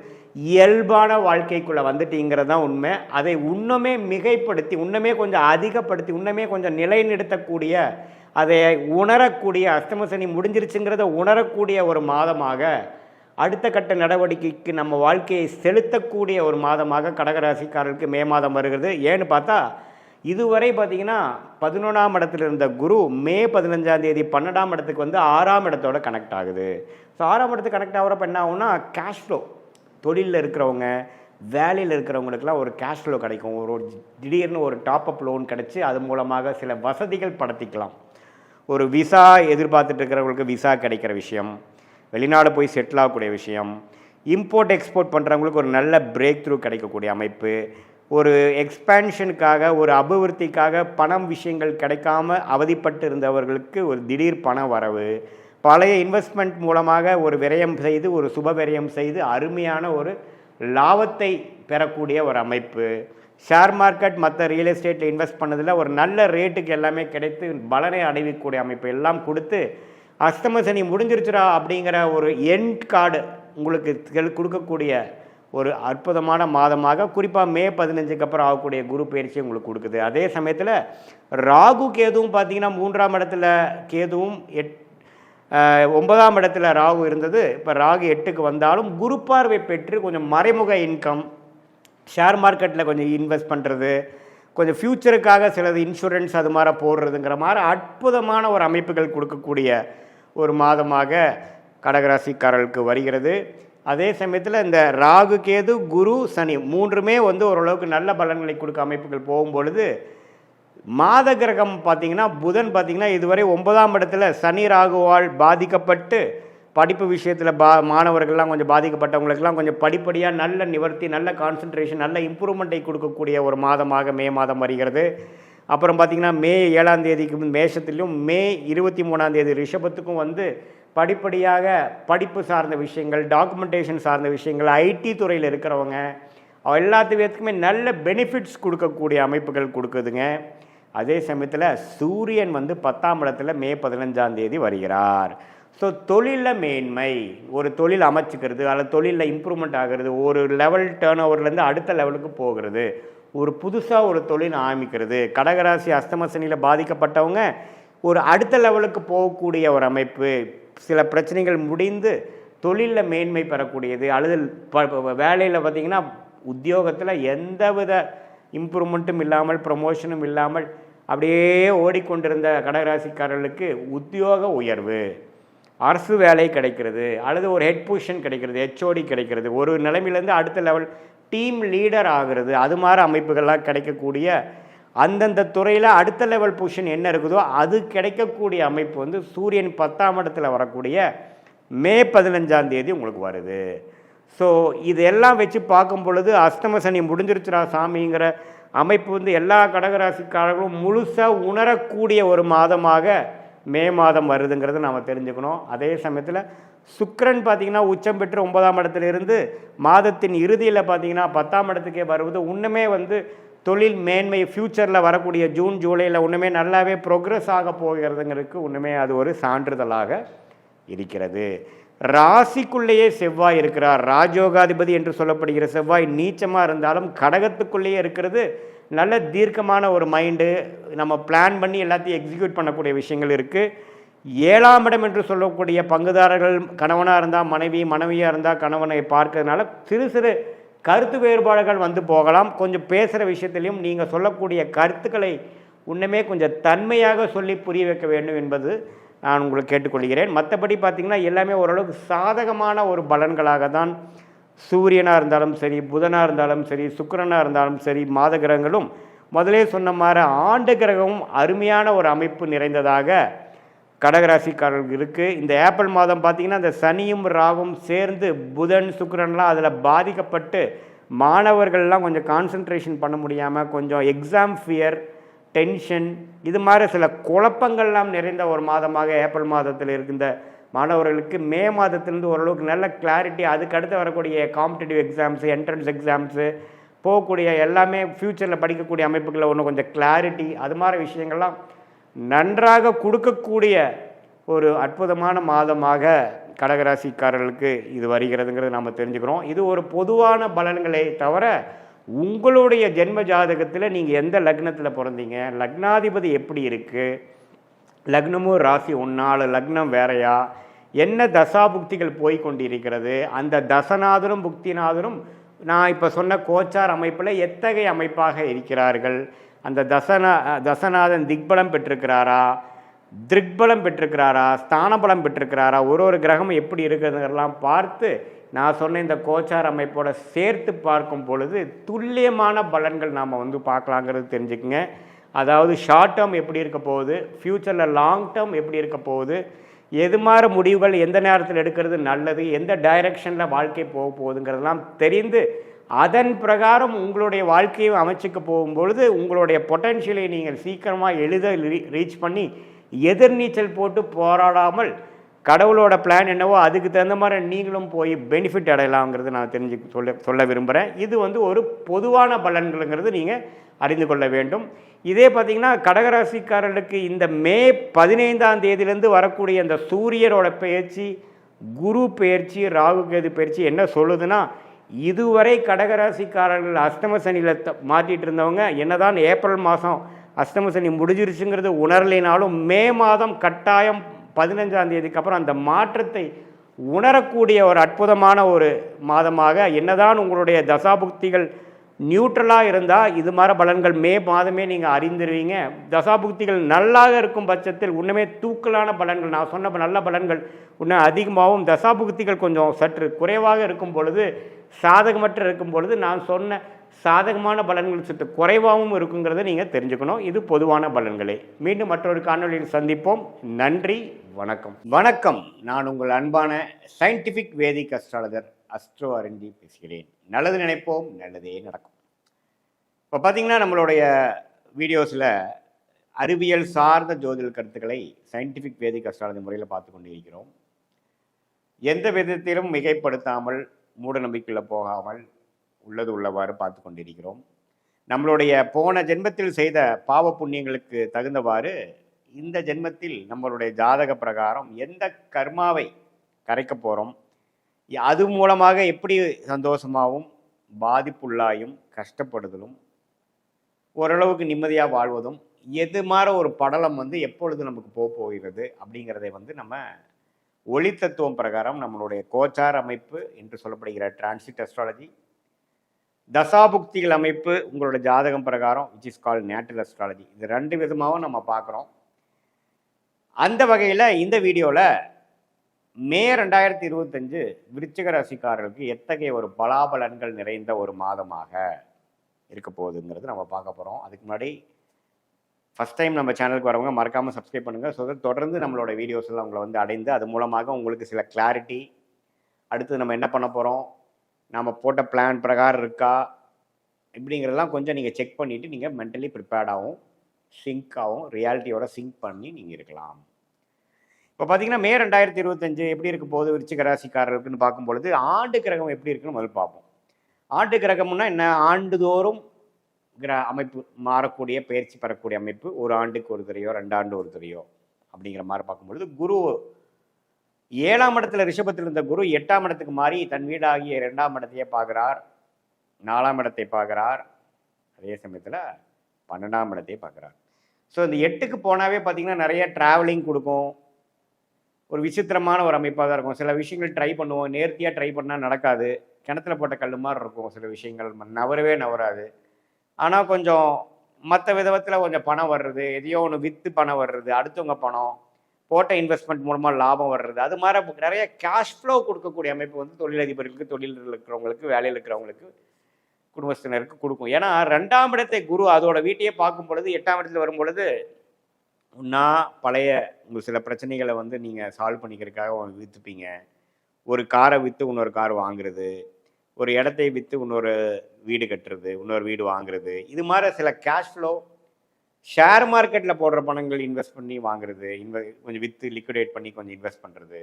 இயல்பான வாழ்க்கைக்குள்ளே வந்துட்டீங்கிறது தான் உண்மை. அதை இன்னுமே மிகைப்படுத்தி, இன்னுமே கொஞ்சம் அதிகப்படுத்தி, இன்னுமே கொஞ்சம் நிலைநிறுத்தக்கூடிய, அதை உணரக்கூடிய, அஸ்தம சனி முடிஞ்சிருச்சுங்கிறத உணரக்கூடிய ஒரு மாதமாக, அடுத்த கட்ட நடவடிக்கைக்கு நம்ம வாழ்க்கையை செலுத்தக்கூடிய ஒரு மாதமாக கடகராசிக்காரர்களுக்கு மே மாதம் வருகிறது. ஏன்னு பார்த்தா இதுவரை பார்த்திங்கன்னா 11ஆம் இடத்துல இருந்த குரு மே 15ஆம் தேதி 12ஆம் இடத்துக்கு வந்து 6ஆம் இடத்தோட கனெக்ட் ஆகுது. ஸோ 6ஆம் இடத்துக்கு கனெக்ட் ஆகிறப்ப என்ன ஆகும்னா கேஷ் ஃப்ளோ, தொழிலில் இருக்கிறவங்க, வேலையில் இருக்கிறவங்களுக்குலாம் ஒரு கேஷ் ஃப்ளோ கிடைக்கும். ஒரு திடீர்னு ஒரு டாப்அப் லோன் கிடச்சி அது மூலமாக சில வசதிகள் படுத்திக்கலாம். ஒரு விசா எதிர்பார்த்துட்டு இருக்கிறவங்களுக்கு விசா கிடைக்கிற விஷயம், வெளிநாடு போய் செட்டில் ஆகக்கூடிய விஷயம், இம்போர்ட் எக்ஸ்போர்ட் பண்ணுறவங்களுக்கு ஒரு நல்ல பிரேக் த்ரூ கிடைக்கக்கூடிய அமைப்பு, ஒரு எக்ஸ்பேன்ஷனுக்காக, ஒரு அபிவிருத்திக்காக பணம் விஷயங்கள் கிடைக்காம அவதிப்பட்டு இருந்தவர்களுக்கு ஒரு திடீர் பண வரவு, பழைய இன்வெஸ்ட்மெண்ட் மூலமாக ஒரு விரயம் செய்து, ஒரு சுப விரயம் செய்து அருமையான ஒரு லாபத்தை பெறக்கூடிய ஒரு அமைப்பு, ஷேர் மார்க்கெட் மற்ற ரியல் எஸ்டேட்டில் இன்வெஸ்ட் பண்ணதில் ஒரு நல்ல ரேட்டுக்கு எல்லாமே கிடைத்து பலனை அடைவிக்கக்கூடிய அமைப்பு எல்லாம் கொடுத்து அஷ்டம சனி முடிஞ்சிருச்சுரா அப்படிங்கிற ஒரு எண்ட் கார்டு உங்களுக்கு கொடுக்கக்கூடிய ஒரு அற்புதமான மாதமாக குறிப்பாக மே 15க்கு அப்புறம் ஆகக்கூடிய குரு பயிற்சி உங்களுக்கு கொடுக்குது. அதே சமயத்தில் ராகு கேதுவும் பார்த்தீங்கன்னா 3ஆம் இடத்துல கேதுவும் 9ஆம் இடத்துல ராகு இருந்தது. இப்போ ராகு 8க்கு வந்தாலும் குரு பார்வை பெற்று கொஞ்சம் மறைமுக இன்கம், ஷேர் மார்க்கெட்டில் கொஞ்சம் இன்வெஸ்ட் பண்ணுறது, கொஞ்சம் ஃப்யூச்சருக்காக சிலது இன்சூரன்ஸ் அது மாதிரி போடுறதுங்கிற மாதிரி அற்புதமான ஒரு அமைப்புகள் கொடுக்கக்கூடிய ஒரு மாதமாக கடகராசிக்காரர்களுக்கு வருகிறது. அதே சமயத்தில் இந்த ராகு கேது குரு சனி 3மே ஓரளவுக்கு நல்ல பலன்களை கொடுக்க அமைப்புகள் போகும்பொழுது மாத கிரகம் பார்த்திங்கன்னா புதன் பார்த்திங்கன்னா இதுவரை 9ஆம் இடத்துல சனி ராகுவால் பாதிக்கப்பட்டு படிப்பு விஷயத்தில் மாணவர்கள்லாம் கொஞ்சம் பாதிக்கப்பட்டவங்களுக்கெல்லாம் கொஞ்சம் படிப்படியாக நல்ல நிவர்த்தி, நல்ல கான்சன்ட்ரேஷன், நல்ல இம்ப்ரூவ்மெண்ட்டை கொடுக்கக்கூடிய ஒரு மாதமாக மே மாதம் வருகிறது. அப்புறம் பார்த்திங்கன்னா மே 7ஆம் தேதிக்கு மேஷத்துலேயும் மே 23ஆம் தேதி ரிஷபத்துக்கும் படிப்படியாக படிப்பு சார்ந்த விஷயங்கள், டாக்குமெண்டேஷன் சார்ந்த விஷயங்கள், ஐடி துறையில் இருக்கிறவங்க எல்லாத்துக்குமே நல்ல பெனிஃபிட்ஸ் கொடுக்கக்கூடிய அமைப்புகள் கொடுக்குதுங்க. அதே சமயத்தில் சூரியன் 10ஆம் இடத்துல மே 15ஆம் தேதி வருகிறார். ஸோ தொழிலில் மேன்மை, ஒரு தொழில் அமைச்சிக்கிறது, அல்லது தொழிலில் இம்ப்ரூவ்மெண்ட் ஆகிறது, ஒரு லெவல் டேர்ன் ஓவர்லேருந்து அடுத்த லெவலுக்கு போகிறது, ஒரு புதுசாக ஒரு தொழில் ஆரம்பிக்கிறது. கடகராசி அஷ்டம சனியில் பாதிக்கப்பட்டவங்க ஒரு அடுத்த லெவலுக்கு போகக்கூடிய ஒரு அமைப்பு, சில பிரச்சனைகள் முடிந்து தொழிலில் மேன்மை பெறக்கூடியது, அல்லது வேலையில் பார்த்திங்கன்னா உத்தியோகத்தில் எந்தவித இம்ப்ரூவ்மெண்ட்டும் இல்லாமல் ப்ரமோஷனும் இல்லாமல் அப்படியே ஓடிக்கொண்டிருந்த கடகராசிக்காரர்களுக்கு உத்தியோக உயர்வு, அரசு வேலை கிடைக்கிறது, அல்லது ஒரு ஹெட் பொசிஷன் கிடைக்கிறது, ஹெச்ஓடி கிடைக்கிறது, ஒரு நிலைமையிலேருந்து அடுத்த லெவல் டீம் லீடர் ஆகிறது, அது மாதிரி அமைப்புகள்லாம் கிடைக்கக்கூடிய அந்தந்த துறையில் அடுத்த லெவல் பொசிஷன் என்ன இருக்குதோ அது கிடைக்கக்கூடிய அமைப்பு சூரியன் 10ஆம் இடத்துல வரக்கூடிய மே 15ஆம் தேதி உங்களுக்கு வருது. ஸோ இதெல்லாம் வச்சு பார்க்கும் பொழுது அஷ்டம சனி முடிஞ்சிருச்சுரா சாமிங்கிற அமைப்பு எல்லா கடகராசிக்காரர்களும் முழுசாக உணரக்கூடிய ஒரு மாதமாக மே மாதம் வருதுங்கிறது நாம் தெரிஞ்சுக்கணும். அதே சமயத்தில் சுக்கிரன் பார்த்திங்கன்னா உச்சம் பெற்று 9ஆம் இடத்துல இருந்து மாதத்தின் இறுதியில் பார்த்திங்கன்னா 10ஆம் இடத்துக்கே வருவது இன்னுமே தொழில் மேன்மை ஃப்யூச்சரில் வரக்கூடிய ஜூன் ஜூலையில் இன்னுமே நல்லாவே ப்ரோக்ரஸ் ஆக போகிறதுங்கிறதுக்கு இன்னுமே அது ஒரு சான்றிதழாக இருக்கிறது. ராசிக்குள்ளேயே செவ்வாய் இருக்கிறார். ராஜயோகாதிபதி என்று சொல்லப்படுகிற செவ்வாய் நீச்சமாக இருந்தாலும் கடகத்துக்குள்ளேயே இருக்கிறது நல்ல தீர்க்கமான ஒரு மைண்டு, நம்ம பிளான் பண்ணி எல்லாத்தையும் எக்ஸிக்யூட் பண்ணக்கூடிய விஷயங்கள் இருக்குது. 7ஆம் இடம் என்று சொல்லக்கூடிய பங்குதாரர்கள் கணவனாக இருந்தால் மனைவி, மனைவியாக இருந்தால் கணவனை பார்க்கறதுனால சிறு சிறு கருத்து வேறுபாடுகள் போகலாம். கொஞ்சம் பேசுகிற விஷயத்திலையும் நீங்கள் சொல்லக்கூடிய கருத்துக்களை இன்னுமே கொஞ்சம் தன்மையாக சொல்லி புரிய வைக்க வேண்டும் என்பது நான் உங்களுக்கு கேட்டுக்கொள்கிறேன். மற்றபடி பார்த்திங்கன்னா எல்லாமே ஓரளவுக்கு சாதகமான ஒரு பலன்களாக தான் சூரியனாக இருந்தாலும் சரி, புதனாக இருந்தாலும் சரி, சுக்கிரனாக இருந்தாலும் சரி, மாத கிரகங்களும் முதலே சொன்ன மாதிரி ஆண்டு கிரகமும் அருமையான ஒரு அமைப்பு நிறைந்ததாக கடகராசிக்காரர்களுக்கு இருக்குது. இந்த ஏப்ரல் மாதம் பார்த்திங்கன்னா இந்த சனியும் ராகும் சேர்ந்து புதன் சுக்கிரன்லாம் அதில் பாதிக்கப்பட்டு மாணவர்கள்லாம் கொஞ்சம் கான்சன்ட்ரேஷன் பண்ண முடியாமல் கொஞ்சம் எக்ஸாம் ஃபியர், டென்ஷன், இது மாதிரி சில குழப்பங்கள்லாம் நிறைந்த ஒரு மாதமாக ஏப்ரல் மாதத்தில் இருக்கின்ற மாணவர்களுக்கு மே மாதத்திலிருந்து ஓரளவுக்கு நல்ல கிளாரிட்டி, அதுக்கு அடுத்து வரக்கூடிய காம்படிட்டிவ் எக்ஸாம்ஸு, என்ட்ரன்ஸ் எக்ஸாம்ஸு போகக்கூடிய எல்லாமே ஃப்யூச்சரில் படிக்கக்கூடிய அமைப்புகளில் ஒன்று கொஞ்சம் கிளாரிட்டி, அது மாதிரி விஷயங்கள்லாம் நன்றாக கொடுக்கக்கூடிய ஒரு அற்புதமான மாதமாக கடகராசிக்காரர்களுக்கு இது வருகிறதுங்கிறது நாம் தெரிஞ்சுக்கிறோம். இது ஒரு பொதுவான பலன்களை தவிர உங்களுடைய ஜென்ம ஜாதகத்தில் நீங்கள் எந்த லக்னத்தில் பிறந்தீங்க, லக்னாதிபதி எப்படி இருக்குது, லக்னமும் ராசி ஒன்றால் லக்னம் வேறையா, என்ன தசாபுக்திகள் போய் கொண்டிருக்கிறது, அந்த தசநாதனும் புக்திநாதனும் நான் இப்போ சொன்ன கோச்சார் அமைப்பில் எத்தகைய அமைப்பாக இருக்கிறார்கள், அந்த தசநாதன் திக்பலம் பெற்றிருக்கிறாரா, திருக்பலம் பெற்றிருக்கிறாரா, ஸ்தானபலம் பெற்றிருக்கிறாரா, ஒரு கிரகம் எப்படி இருக்கிறதுங்கிறலாம் பார்த்து நான் சொன்ன இந்த கோச்சார் அமைப்போட சேர்த்து பார்க்கும் பொழுது துல்லியமான பலன்கள் நாம் பார்க்கலாங்கிறது தெரிஞ்சுக்குங்க. அதாவது ஷார்ட் டேர்ம் எப்படி இருக்க போகுது, ஃப்யூச்சரில் லாங் டேர்ம் எப்படி இருக்க போகுது, எது மாதிரி முடிவுகள் எந்த நேரத்தில் எடுக்கிறது நல்லது, எந்த டைரக்ஷனில் வாழ்க்கை போக போகுதுங்கிறதெல்லாம் தெரிந்து அதன் பிரகாரம் உங்களுடைய வாழ்க்கையை அமைச்சிக்க போகும்பொழுது உங்களுடைய பொட்டன்ஷியலை நீங்கள் சீக்கிரமாக ரீச் பண்ணி எதிர்நீச்சல் போட்டு போராடாமல் கடவுளோட பிளான் என்னவோ அதுக்கு தகுந்த மாதிரி நீங்களும் போய் பெனிஃபிட் அடையலாங்கிறது நான் சொல்ல விரும்புகிறேன். இது வந்து ஒரு பொதுவான பலன்கள்ங்கிறது நீங்கள் அறிந்து கொள்ள வேண்டும். இதே பார்த்திங்கன்னா கடகராசிக்காரர்களுக்கு இந்த மே 15ஆம் தேதியிலேருந்து வரக்கூடிய இந்த சூரியனோட பெயர்ச்சி, குரு பெயர்ச்சி, ராகு கேது பெயர்ச்சி என்ன சொல்லுதுன்னா, இதுவரை கடகராசிக்காரர்கள் அஷ்டம சனியில் மாட்டிகிட்டு இருந்தவங்க என்னதான் ஏப்ரல் மாதம் அஷ்டம சனி முடிஞ்சிருச்சுங்கிறது உணரலினாலும் மே மாதம் கட்டாயம் 15ஆம் தேதிக்கு அப்புறம் அந்த மாற்றத்தை உணரக்கூடிய ஒரு அற்புதமான ஒரு மாதமாக, என்னதான் உங்களுடைய தசாபுக்திகள் நியூட்ரலாக இருந்தால் இது மாதிரி பலன்கள் மே மாதமே நீங்கள் அறிந்துருவீங்க. தசாபுக்திகள் நல்லாக இருக்கும் பட்சத்தில் உண்மையே தூக்கலான பலன்கள், நான் சொன்ன நல்ல பலன்கள் இன்னும் அதிகமாகவும், தசாபுக்திகள் கொஞ்சம் சற்று குறைவாக இருக்கும் பொழுது, சாதகமற்ற இருக்கும் பொழுது நான் சொன்ன சாதகமான பலன்கள் சற்று குறைவாகவும் இருக்குங்கிறத நீங்கள் தெரிஞ்சுக்கணும். இது பொதுவான பலன்களே. மீண்டும் மற்றொரு காணொலியில் சந்திப்போம். நன்றி, வணக்கம். வணக்கம், நான் உங்கள் அன்பான சயின்டிஃபிக் வேதிக் அஸ்ட்ராலஜர் அஸ்ட்ரோ அரண்ஜி பேசுகிறேன். நல்லது நினைப்போம், நல்லதே நடக்கும். இப்போ பார்த்தீங்கன்னா நம்மளுடைய வீடியோஸில் அறிவியல் சார்ந்த ஜோதிட கருத்துக்களை சயின்டிஃபிக் வேதிக் அஸ்ட்ராலஜி முறையில் பார்த்து கொண்டு இருக்கிறோம். எந்த விதத்திலும் மிகைப்படுத்தாமல், மூட நம்பிக்கையில் போகாமல் உள்ளது உள்ளவாறு பார்த்து கொண்டிருக்கிறோம். நம்மளுடைய போன ஜென்மத்தில் செய்த பாவ புண்ணியங்களுக்கு தகுந்தவாறு இந்த ஜென்மத்தில் நம்மளுடைய ஜாதக பிரகாரம் எந்த கர்மாவை கரைக்க போகிறோம், அது மூலமாக எப்படி சந்தோஷமாகவும் பாதிப்புள்ளாயும் கஷ்டப்படுதலும் ஓரளவுக்கு நிம்மதியாக வாழ்வதும் எது மாதிரி ஒரு படலம் வந்து எப்பொழுது நமக்கு போகிறது அப்படிங்கிறதை வந்து நம்ம ஒளி தத்துவம் பிரகாரம் நம்மளுடைய கோச்சார் அமைப்பு என்று சொல்லப்படுகிற டிரான்சிட் அஸ்ட்ராலஜி, தசாபுக்திகள் அமைப்பு உங்களோட ஜாதகம் பிரகாரம் which is called natal astrology, இது 2 விதமாகவும் நம்ம பார்க்குறோம். அந்த வகையில் இந்த வீடியோவில் மே 2025 விருச்சிக ராசிக்காரர்களுக்கு எத்தகைய ஒரு பலாபலன்கள் நிறைந்த ஒரு மாதமாக இருக்க போகுதுங்கிறது நம்ம பார்க்க போகிறோம். அதுக்கு முன்னாடி ஃபஸ்ட் டைம் நம்ம சேனலுக்கு வரவங்க மறக்காமல் சப்ஸ்கிரைப் பண்ணுங்கள். ஸோ தொடர்ந்து நம்மளோட வீடியோஸ் எல்லாம் உங்களை வந்து அடைந்து அது மூலமாக உங்களுக்கு சில கிளாரிட்டி, அடுத்து நம்ம என்ன பண்ண போகிறோம், நம்ம போட்ட பிளான் பிரகாரம் இருக்கா இப்படிங்கிறதெல்லாம் கொஞ்சம் நீங்கள் செக் பண்ணிவிட்டு நீங்கள் மென்டலி ப்ரிப்பேர்டாகவும் சிங்காகவும் ரியாலிட்டியோட சிங்க் பண்ணி நீங்கள் இருக்கலாம். இப்போ பார்த்தீங்கன்னா மே 2025 எப்படி இருக்க போகுது விருச்சிக ராசிக்காரர்களுக்குன்னு பார்க்கும்பொழுது ஆண்டு கிரகம் எப்படி இருக்குன்னு முதல்ல பார்ப்போம். ஆண்டு கிரகம்னா என்ன, ஆண்டுதோறும் அமைப்பு மாறக்கூடிய, பயிற்சி பெறக்கூடிய அமைப்பு. ஒரு ஆண்டுக்கு ஒரு தரையோ 2 ஆண்டு ஒரு தரையோ அப்படிங்கிற மாதிரி பார்க்கும்பொழுது குரு 7ஆம் இடத்துல ரிஷபத்தில் இருந்த குரு 8ஆம் இடத்துக்கு மாறி தன் வீடாகிய 2ஆம் இடத்தையே பார்க்குறார், 4ஆம் இடத்தை பார்க்குறார், அதே சமயத்தில் 12ஆம் இடத்தையே பார்க்குறார். ஸோ இந்த 8க்கு போனாவே பார்த்தீங்கன்னா நிறைய ட்ராவலிங் கொடுக்கும், ஒரு விசித்திரமான ஒரு அமைப்பாக தான் இருக்கும். சில விஷயங்கள் ட்ரை பண்ணுவோம், நேர்த்தியாக ட்ரை பண்ணால் நடக்காது, கிணத்துல போட்ட கல் மாதிரி இருக்கும், சில விஷயங்கள் நவரவே நவராது. ஆனால் கொஞ்சம் மற்ற விதத்தில் கொஞ்சம் பணம் வர்றது, எதையோ ஒன்று விற்று பணம் வர்றது, அடுத்தவங்க பணம் போட்ட இன்வெஸ்ட்மெண்ட் மூலமாக லாபம் வர்றது, அது மாதிரி நிறைய கேஷ் ஃப்ளோ கொடுக்கக்கூடிய அமைப்பு வந்து தொழிலதிபர்களுக்கு, தொழிலில் இருக்கிறவங்களுக்கு, வேலையில் இருக்கிறவங்களுக்கு, குடும்பத்தினருக்கு கொடுக்கும். ஏன்னா 2ஆம் இடத்தை குரு அதோட வீட்டையே பார்க்கும் பொழுது 8ஆம் இடத்துல வரும் பொழுது ஒன்றா பழைய உங்களுக்கு சில பிரச்சனைகளை வந்து நீங்கள் சால்வ் பண்ணிக்கிறதுக்காக விற்றுப்பீங்க. ஒரு காரை விற்று இன்னொரு கார் வாங்குறது, ஒரு இடத்தை விற்று இன்னொரு வீடு கட்டுறது, இன்னொரு வீடு வாங்குறது, இது மாதிரி சில கேஷ் ஃப்ளோ, ஷேர் மார்க்கெட்டில் போடுற பணங்கள் இன்வெஸ்ட் பண்ணி வாங்குறது, கொஞ்சம் விற்று லிக்விடேட் பண்ணி கொஞ்சம் இன்வெஸ்ட் பண்ணுறது,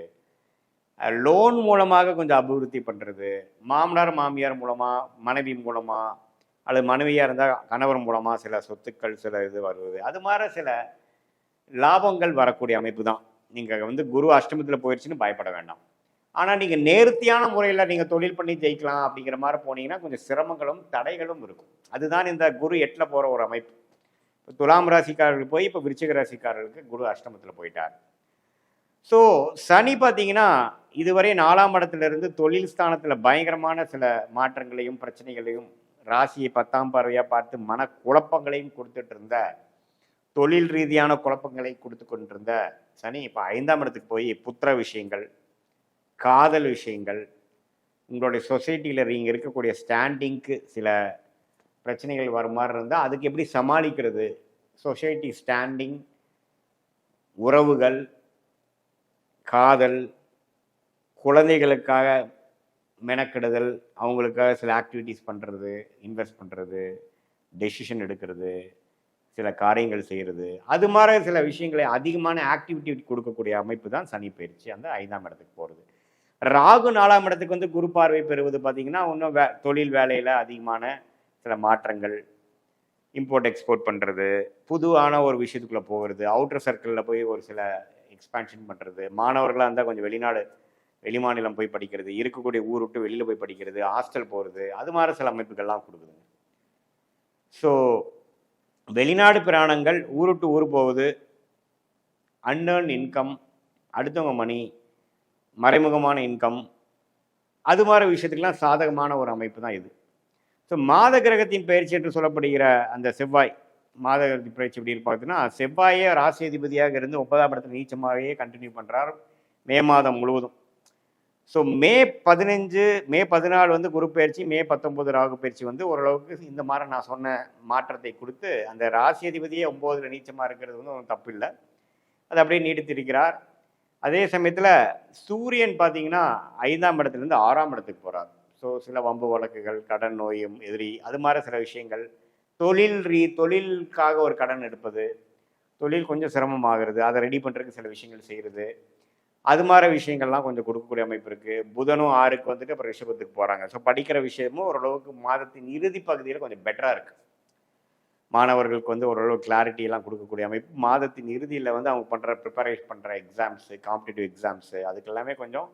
லோன் மூலமாக கொஞ்சம் அபிவிருத்தி பண்ணுறது, மாமனார் மாமியார் மூலமாக, மனைவி மூலமாக, அல்லது மனைவியாக இருந்தால் கணவர் மூலமாக சில சொத்துக்கள் சில இது வருவது, அது மாதிரி சில லாபங்கள் வரக்கூடிய அமைப்பு தான். நீங்கள் வந்து குரு அஷ்டமத்தில் போயிடுச்சுன்னு பயப்பட வேண்டாம். ஆனால் நீங்கள் நேர்த்தியான முறையில் நீங்கள் தொழில் பண்ணி ஜெயிக்கலாம் அப்படிங்கிற மாதிரி போனீங்கன்னா கொஞ்சம் சிரமங்களும் தடைகளும் இருக்கும். அதுதான் இந்த குரு 8ல் போகிற ஒரு அமைப்பு. இப்போ துலாம் ராசிக்காரர்கள் போய் இப்போ விருச்சிக ராசிக்காரர்களுக்கு குரு அஷ்டமத்தில் போயிட்டார். ஸோ சனி பார்த்தீங்கன்னா இதுவரை 4ஆம் இடத்துலேருந்து தொழில் ஸ்தானத்தில் பயங்கரமான சில மாற்றங்களையும் பிரச்சனைகளையும், ராசியை 10ஆம் பார்வையாக பார்த்து மன குழப்பங்களையும் கொடுத்துட்டு இருந்த, தொழில் ரீதியான குழப்பங்களை கொடுத்து கொண்டிருந்த சனி இப்போ 5ஆம் இடத்துக்கு போய் புத்திர விஷயங்கள், காதல் விஷயங்கள், உங்களுடைய சொசைட்டியில் நீங்கள் இருக்கக்கூடிய ஸ்டாண்டிங்க்கு சில பிரச்சனைகள் வர மாதிரி இருந்தால் அதுக்கு எப்படி சமாளிக்கிறது, சொசைட்டி ஸ்டாண்டிங், உறவுகள், காதல், குழந்தைகளுக்காக மெனக்கெடுதல், அவங்களுக்காக சில ஆக்டிவிட்டீஸ் பண்ணுறது, இன்வெஸ்ட் பண்ணுறது, டெசிஷன் எடுக்கிறது, சில காரியங்கள் செய்கிறது, அது மாதிரி சில விஷயங்களை அதிகமான ஆக்டிவிட்டி கொடுக்கக்கூடிய அமைப்பு தான் சனி பயிற்சி அந்த 5ஆம் இடத்துக்கு போகிறது. ராகு 4ஆம் இடத்துக்கு வந்து குரு பார்வை பெறுவது பார்த்தீங்கன்னா இன்னும் தொழில் வேலையில் அதிகமான சில மாற்றங்கள், இம்போர்ட் எக்ஸ்போர்ட் பண்ணுறது, புதுவான ஒரு விஷயத்துக்குள்ளே போகிறது, அவுட்டர் சர்க்கிளில் போய் ஒரு சில எக்ஸ்பேன்ஷன் பண்ணுறது, மாணவர்களாக இருந்தால் கொஞ்சம் வெளிமாநிலம் போய் படிக்கிறது, இருக்கக்கூடிய ஊர் விட்டு வெளியில் போய் படிக்கிறது, ஹாஸ்டல் போகிறது, அது மாதிரி சில அமைப்புகள்லாம் கொடுக்குதுங்க. ஸோ வெளிநாடு பிராணங்கள் ஊர் விட்டு ஊர் போகுது, அன்ஏர்ன் இன்கம், அடுத்தவங்க மணி, மறைமுகமான இன்கம், அது மாதிரி விஷயத்துக்கெல்லாம் சாதகமான ஒரு அமைப்பு தான் இது. ஸோ மாத கிரகத்தின் பயிற்சி என்று சொல்லப்படுகிற அந்த செவ்வாய் மாத கிரகத்தின் பயிற்சி எப்படி பார்த்தீங்கன்னா, செவ்வாயே ராசி அதிபதியாக இருந்து 9ஆம் இடத்துல நீச்சமாகவே கண்டினியூ பண்ணுறார் மே மாதம் முழுவதும். ஸோ மே 14 வந்து குரு பயிற்சி, மே 19 ராகு பயிற்சி வந்து ஓரளவுக்கு இந்த மாதிரி நான் சொன்ன மாற்றத்தை கொடுத்து, அந்த ராசி அதிபதியே 9ல் நீச்சமாக இருக்கிறது வந்து ஒன்றும் தப்பு இல்லை, அது அப்படியே நீடித்திருக்கிறார். அதே சமயத்தில் சூரியன் பார்த்தீங்கன்னா 5ஆம் இடத்துலேருந்து 6ஆம் இடத்துக்கு போகிறார். ஸோ சில வம்பு வழக்குகள், கடன் நோயும் எதிரி, அது மாதிரி சில விஷயங்கள், தொழிலுக்காக ஒரு கடன் எடுப்பது, தொழில் கொஞ்சம் சிரமமாகிறது, அதை ரெடி பண்ணுறதுக்கு சில விஷயங்கள் செய்கிறது, அது மாதிரி விஷயங்கள்லாம் கொஞ்சம் கொடுக்கக்கூடிய அமைப்பு இருக்குது. புதனும் 6க்கு வந்துட்டு அப்புறம் ரிஷபத்துக்கு போகிறாங்க. ஸோ படிக்கிற விஷயமும் ஓரளவுக்கு மாதத்தின் இறுதி பகுதியில் கொஞ்சம் பெட்டராக இருக்குது. மாணவர்களுக்கு வந்து ஓரளவு கிளாரிட்டியெல்லாம் கொடுக்கக்கூடிய அமைப்பு. மாதத்தின் இறுதியில் வந்து அவங்க ப்ரிப்பரேஷன் பண்ணுற எக்ஸாம்ஸு, காம்படிட்டிவ் எக்ஸாம்ஸு, அதுக்கு எல்லாமே கொஞ்சம்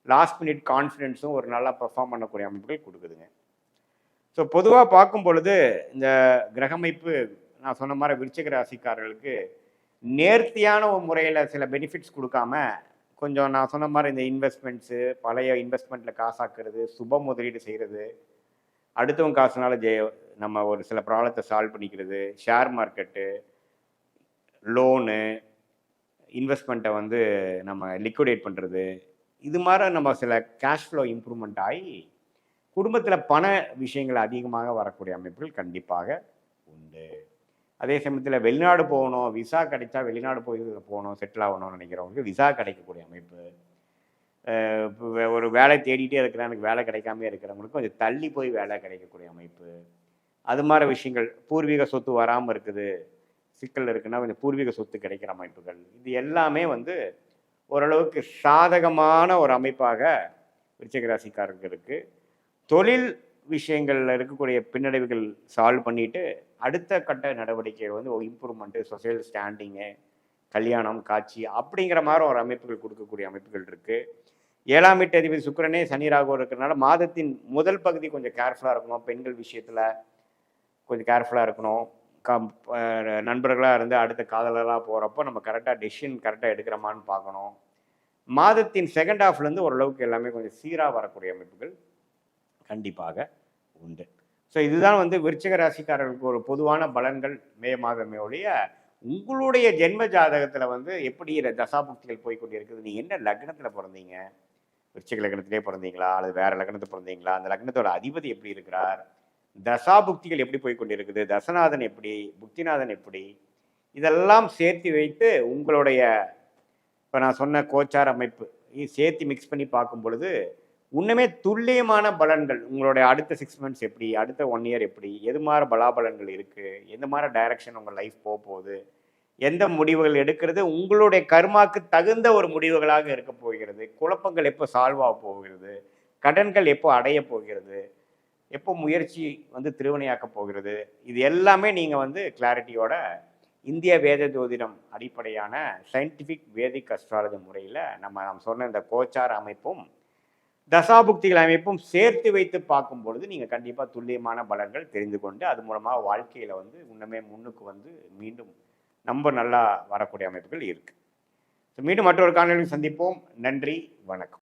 லாஸ்ட் மினிட் கான்ஃபிடென்ஸும் ஒரு நல்லா பெர்ஃபார்ம் பண்ணக்கூடிய அமைப்புகள் கொடுக்குதுங்க. ஸோ பொதுவாக பார்க்கும் பொழுது இந்த கிரகமைப்பு நான் சொன்ன மாதிரி விருச்சிக ராசிக்காரர்களுக்கு நேர்த்தியான ஒரு முறையில் சில பெனிஃபிட்ஸ் கொடுக்காம, கொஞ்சம் நான் சொன்ன மாதிரி இந்த இன்வெஸ்ட்மெண்ட்ஸு, பழைய இன்வெஸ்ட்மெண்ட்டில் காசாக்குறது, சுப முதலீடு செய்கிறது, அடுத்தவங்க காசுனால நம்ம ஒரு சில ப்ராப்ளத்தை சால்வ் பண்ணிக்கிறது, ஷேர் மார்க்கெட்டு, லோனு, இன்வெஸ்ட்மெண்ட்டை வந்து நம்ம லிக்விடேட் பண்ணுறது, இது மாதிரி நம்ம சில கேஷ் ஃப்ளோ இம்ப்ரூவ்மெண்ட் ஆகி குடும்பத்தில் பண விஷயங்கள் அதிகமாக வரக்கூடிய அமைப்புகள் கண்டிப்பாக உண்டு. அதே சமயத்தில் வெளிநாடு போகணும், விசா கிடைச்சா வெளிநாடு போகணும், செட்டில் ஆகணும்னு நினைக்கிறவங்களுக்கு விசா கிடைக்கக்கூடிய அமைப்பு, ஒரு வேலை தேடிட்டே இருக்கிறேன், எனக்கு வேலை கிடைக்காம இருக்கிறவங்களுக்கு கொஞ்சம் தள்ளி போய் வேலை கிடைக்கக்கூடிய அமைப்பு, அது மாதிரி விஷயங்கள், பூர்வீக சொத்து வராமல் இருக்குது, சிக்கல் இருக்குன்னா கொஞ்சம் பூர்வீக சொத்து கிடைக்கிற அமைப்புகள், இது எல்லாமே வந்து ஓரளவுக்கு சாதகமான ஒரு அமைப்பாக விருச்சிக ராசிக்காரர்களுக்கு தொழில் விஷயங்களில் இருக்கக்கூடிய பின்னடைவுகள் சால்வ் பண்ணிட்டு அடுத்த கட்ட நடவடிக்கை வந்து இம்ப்ரூவ்மெண்ட்டு, சொசையல் ஸ்டாண்டிங்கு, கல்யாணம், காட்சி அப்படிங்கிற மாதிரி ஒரு அமைப்புகள் கொடுக்கக்கூடிய அமைப்புகள் இருக்குது. 7ஆம் வீட்டு அதிபதி சுக்கிரனே சனி ராகு இருக்கிறதுனால மாதத்தின் முதல் பகுதி கொஞ்சம் கேர்ஃபுல்லாக இருக்கணும். பெண்கள் விஷயத்தில் கொஞ்சம் கேர்ஃபுல்லாக இருக்கணும். நண்பர்களாக இருந்து அடுத்த காதலராக போகிறப்போ நம்ம கரெக்டாக டெசிஷன் கரெக்டாக எடுக்கிறோமான்னு பார்க்கணும். மாதத்தின் செகண்ட் ஹாஃப்லேருந்து ஓரளவுக்கு எல்லாமே கொஞ்சம் சீராக வரக்கூடிய அமைப்புகள் கண்டிப்பாக உண்டு. ஸோ இதுதான் வந்து விருச்சிக ராசிக்காரர்களுக்கு ஒரு பொதுவான பலன்கள் மே மாதமே ஒழிய, உங்களுடைய ஜென்ம ஜாதகத்தில் வந்து எப்படி தசாபுக்திகள் போய்கொண்டிருக்குது, நீங்கள் என்ன லக்னத்தில் பிறந்தீங்க, விருச்சிக லக்னத்திலே பிறந்தீங்களா அல்லது வேற லக்னத்தில் பிறந்தீங்களா, அந்த லக்னத்தோட அதிபதி எப்படி இருக்கிறார், தசாபுக்திகள் எப்படி போய்கொண்டிருக்குது, தசநாதன் எப்படி, புக்திநாதன் எப்படி, இதெல்லாம் சேர்த்து வைத்து உங்களுடைய இப்போ நான் சொன்ன கோச்சார் அமைப்பு சேர்த்து மிக்ஸ் பண்ணி பார்க்கும் பொழுது இன்னுமே துல்லியமான பலன்கள், உங்களுடைய அடுத்த 6 months எப்படி, அடுத்த 1 year எப்படி, எது மாதிரி பலாபலன்கள் இருக்குது, எந்த மாதிரி டைரக்ஷன் உங்கள் லைஃப் போக போகுது, எந்த முடிவுகள் எடுக்கிறது உங்களுடைய கர்மாக்கு தகுந்த ஒரு முடிவுகளாக இருக்க போகிறது, குழப்பங்கள் எப்போ சால்வ் ஆக போகிறது, கடன்கள் எப்போ அடைய போகிறது, எப்போ முயற்சி வந்து திருவினையாக்க போகிறது, இது எல்லாமே நீங்கள் வந்து கிளாரிட்டியோட இந்திய வேத ஜோதிடம் அடிப்படையான சயின்டிஃபிக் வேதிக் அஸ்ட்ராலஜி முறையில் நம்ம சொன்ன இந்த கோச்சார அமைப்பும் தசாபுக்திகள் அமைப்பும் சேர்த்து வைத்து பார்க்கும் பொழுது நீங்கள் கண்டிப்பாக துல்லியமான பலன்கள் தெரிந்து கொண்டு அது மூலமாக வாழ்க்கையில் வந்து இன்னுமே முன்னுக்கு வந்து மீண்டும் ரொம்ப நல்லா வரக்கூடிய அமைப்புகள் இருக்குது. மீண்டும் மற்றொரு காணொலியில் சந்திப்போம். நன்றி, வணக்கம்.